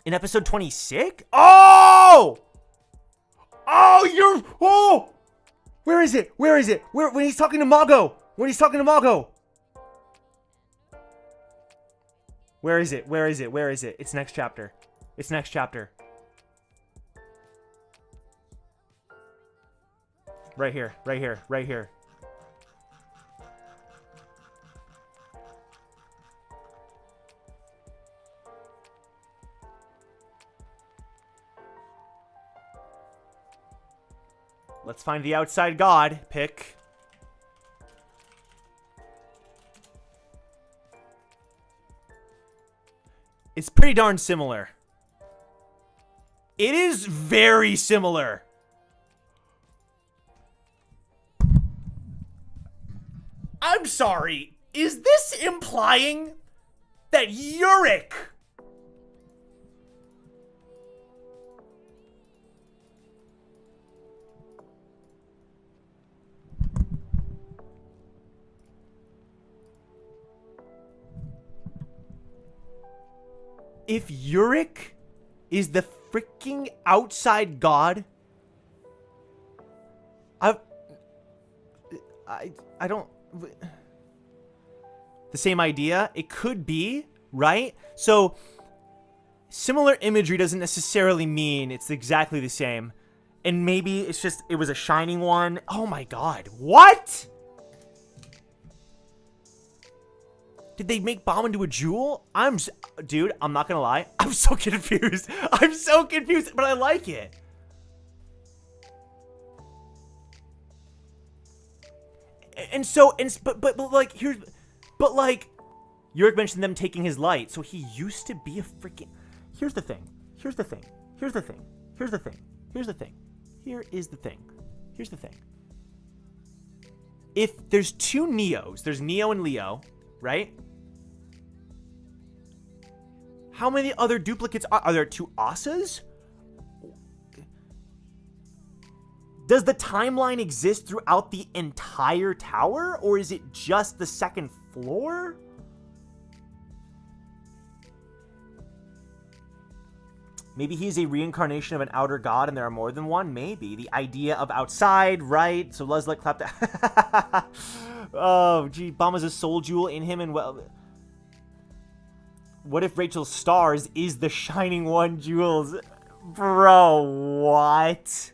In episode 26? Oh! Oh, you're... Oh! Where is it? Where is it? Where... When he's talking to Mago. When he's talking to Mago. Where is it? Where is it? Where is it? It's next chapter. It's next chapter. Right here. Right here. Right here. Let's find the outside god pick. It's pretty darn similar. It is very similar. I'm sorry. Is this implying that Urek if Urek is the freaking outside god, I don't... The same idea? It could be, right? So, similar imagery doesn't necessarily mean it's exactly the same. And maybe it's just, it was a shining one. Oh my god. What? Did they make bomb into a jewel? Dude, I'm not gonna lie. I'm so confused. I'm so confused, but I like it. But like, here's, but like, Urek mentioned them taking his light, so he used to be a freaking, here's the thing. Here is the thing. Here's the thing. Here's the thing. If there's two Neos, there's Neo and Leo, right? How many other duplicates are there? Two Asas? Does the timeline exist throughout the entire tower, or is it just the second floor? Maybe he's a reincarnation of an outer god and there are more than one? Maybe. The idea of outside, right? So Leslie clapped that. Oh, gee, Bomb has a soul jewel in him and well... What if Rachel's stars is the shining one jewels? Bro, what?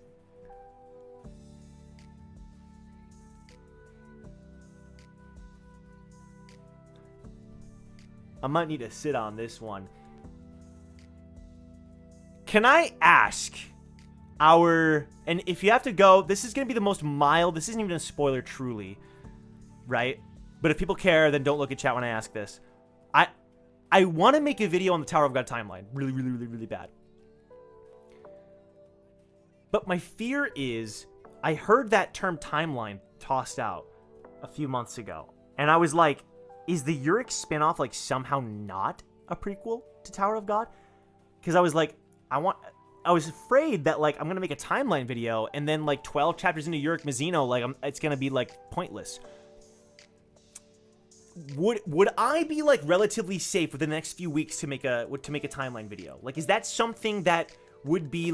I might need to sit on this one. Can I ask and if you have to go, this is going to be the most mild, this isn't even a spoiler truly, right? But if people care, then don't look at chat when I ask this. I want to make a video on the Tower of God timeline. Really, really, really, really bad. But my fear is, I heard that term timeline tossed out a few months ago. And I was like, is the Urek spinoff like somehow not a prequel to Tower of God? Because I was like, I was afraid that like I'm gonna make a timeline video and then like 12 chapters into Urek Mazino, like it's gonna be like pointless. Would I be like relatively safe within the next few weeks to make a timeline video? Like, is that something that would be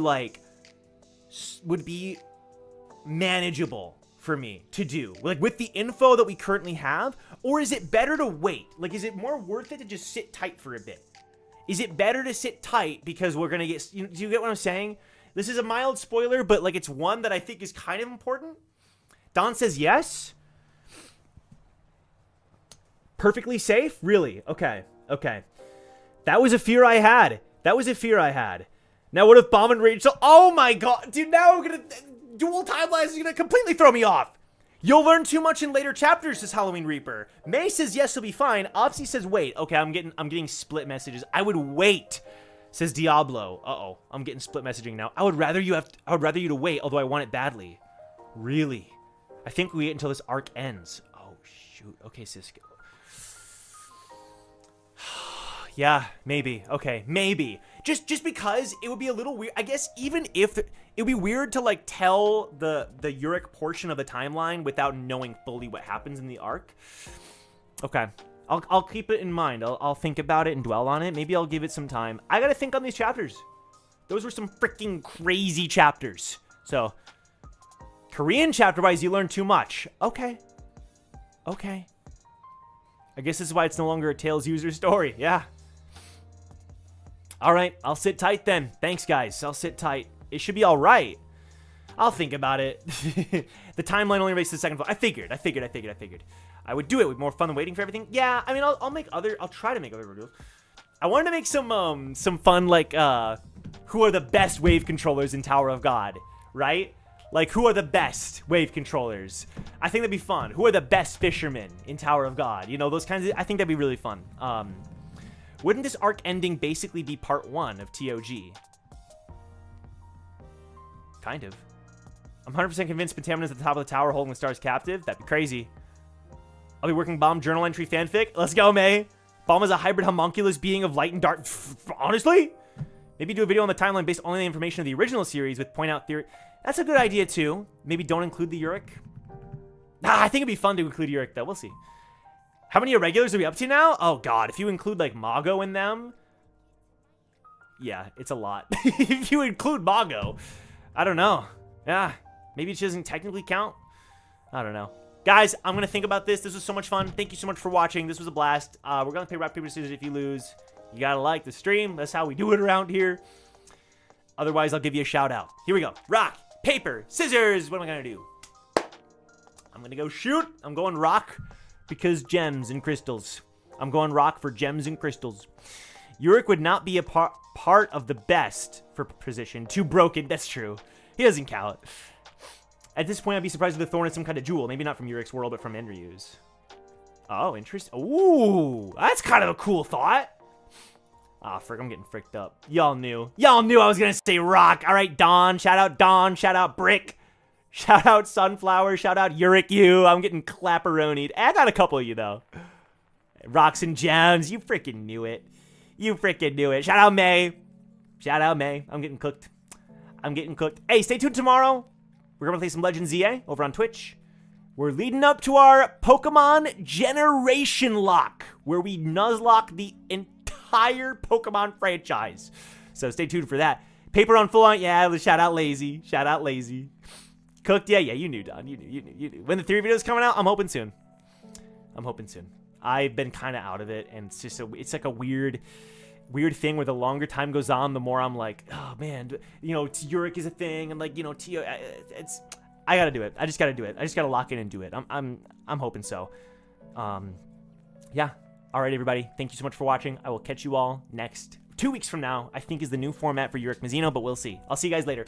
manageable for me to do, like with the info that we currently have? Or is it better to wait? Like, is it more worth it to just sit tight for a bit? Is it better to sit tight because we're gonna get, do you get what I'm saying? This is a mild spoiler, but like it's one that I think is kind of important. Don says yes. Perfectly safe? Really? Okay. Okay. That was a fear I had. Now what if Bomb and Rachel... Oh my god! Dude, now we're gonna... Dual timelines is gonna completely throw me off! You'll learn too much in later chapters, says Halloween Reaper. May says yes, it'll be fine. Opsy says wait. Okay, I'm getting split messages. I would wait, says Diablo. Uh-oh. I'm getting split messaging now. I would rather you to wait, although I want it badly. Really? I think we wait until this arc ends. Oh, shoot. Okay, Cisco. Yeah, maybe. Okay, maybe. Just because it would be a little weird. I guess even if it would be weird to like tell the Urek portion of the timeline without knowing fully what happens in the arc. Okay, I'll keep it in mind. I'll think about it and dwell on it. Maybe I'll give it some time. I gotta think on these chapters. Those were some freaking crazy chapters. So, Korean chapter-wise, you learn too much. Okay. Okay. I guess this is why it's no longer a Tales user story. Yeah. All right, I'll sit tight then. Thanks, guys. I'll sit tight. It should be all right. I'll think about it. The timeline only makes the second floor. I figured. I would do it with more fun than waiting for everything. Yeah, I mean, I'll try to make other videos. I wanted to make some fun, like, who are the best wave controllers in Tower of God, right? Like, who are the best wave controllers? I think that'd be fun. Who are the best fishermen in Tower of God? You know, those kinds of... I think that'd be really fun. Wouldn't this arc ending basically be part 1 of TOG? Kind of. I'm 100% convinced Pentamina's at the top of the tower holding the stars captive. That'd be crazy. I'll be working Bomb journal entry fanfic. Let's go, May. Bomb is a hybrid homunculus being of light and dark. Honestly? Maybe do a video on the timeline based only on the information of the original series with point out theory. That's a good idea, too. Maybe don't include the Urek. I think it'd be fun to include Urek, though. We'll see. How many irregulars are we up to now? Oh, God. If you include, like, Mago in them... Yeah, it's a lot. If you include Mago... I don't know. Yeah. Maybe it doesn't technically count. I don't know. Guys, I'm going to think about this. This was so much fun. Thank you so much for watching. This was a blast. We're going to play rock, paper, scissors if you lose. You got to like the stream. That's how we do it around here. Otherwise, I'll give you a shout out. Here we go. Rock, paper, scissors. What am I going to do? I'm going to go shoot. I'm going rock because gems and crystals. I'm going rock for gems and crystals. Urek would not be a part of the best for position. Too broken. That's true. He doesn't count. At this point, I'd be surprised if the thorn is some kind of jewel. Maybe not from Urek's world, but from Enryu's. Oh, interesting. Ooh, that's kind of a cool thought. Ah, frick, I'm getting fricked up. Y'all knew. Y'all knew I was going to say rock. All right, Dawn. Shout out Dawn. Shout out Brick. Shout out Sunflower. Shout out Urek you. I'm getting clapperonied. I got a couple of you, though. Rocks and gems. You freaking knew it. You freaking knew it. Shout out May. Shout out May. I'm getting cooked. I'm getting cooked. Hey, stay tuned tomorrow. We're going to play some Legends ZA over on Twitch. We're leading up to our Pokemon Generation Lock, where we nuzlocke the entire Pokemon franchise. So stay tuned for that. Paper on full on. Yeah, shout out Lazy. Shout out Lazy. Cooked. Yeah, you knew, Don. You knew. When the theory video is coming out, I'm hoping soon. I've been kind of out of it, and it's just it's like a weird thing where the longer time goes on, the more I'm like, oh man, you know, Urek is a thing, and like, you know, I gotta do it. I just gotta do it. I just gotta lock in and do it. I'm hoping so. Yeah. All right, everybody. Thank you so much for watching. I will catch you all next 2 weeks from now. I think is the new format for Urek Mazino, but we'll see. I'll see you guys later.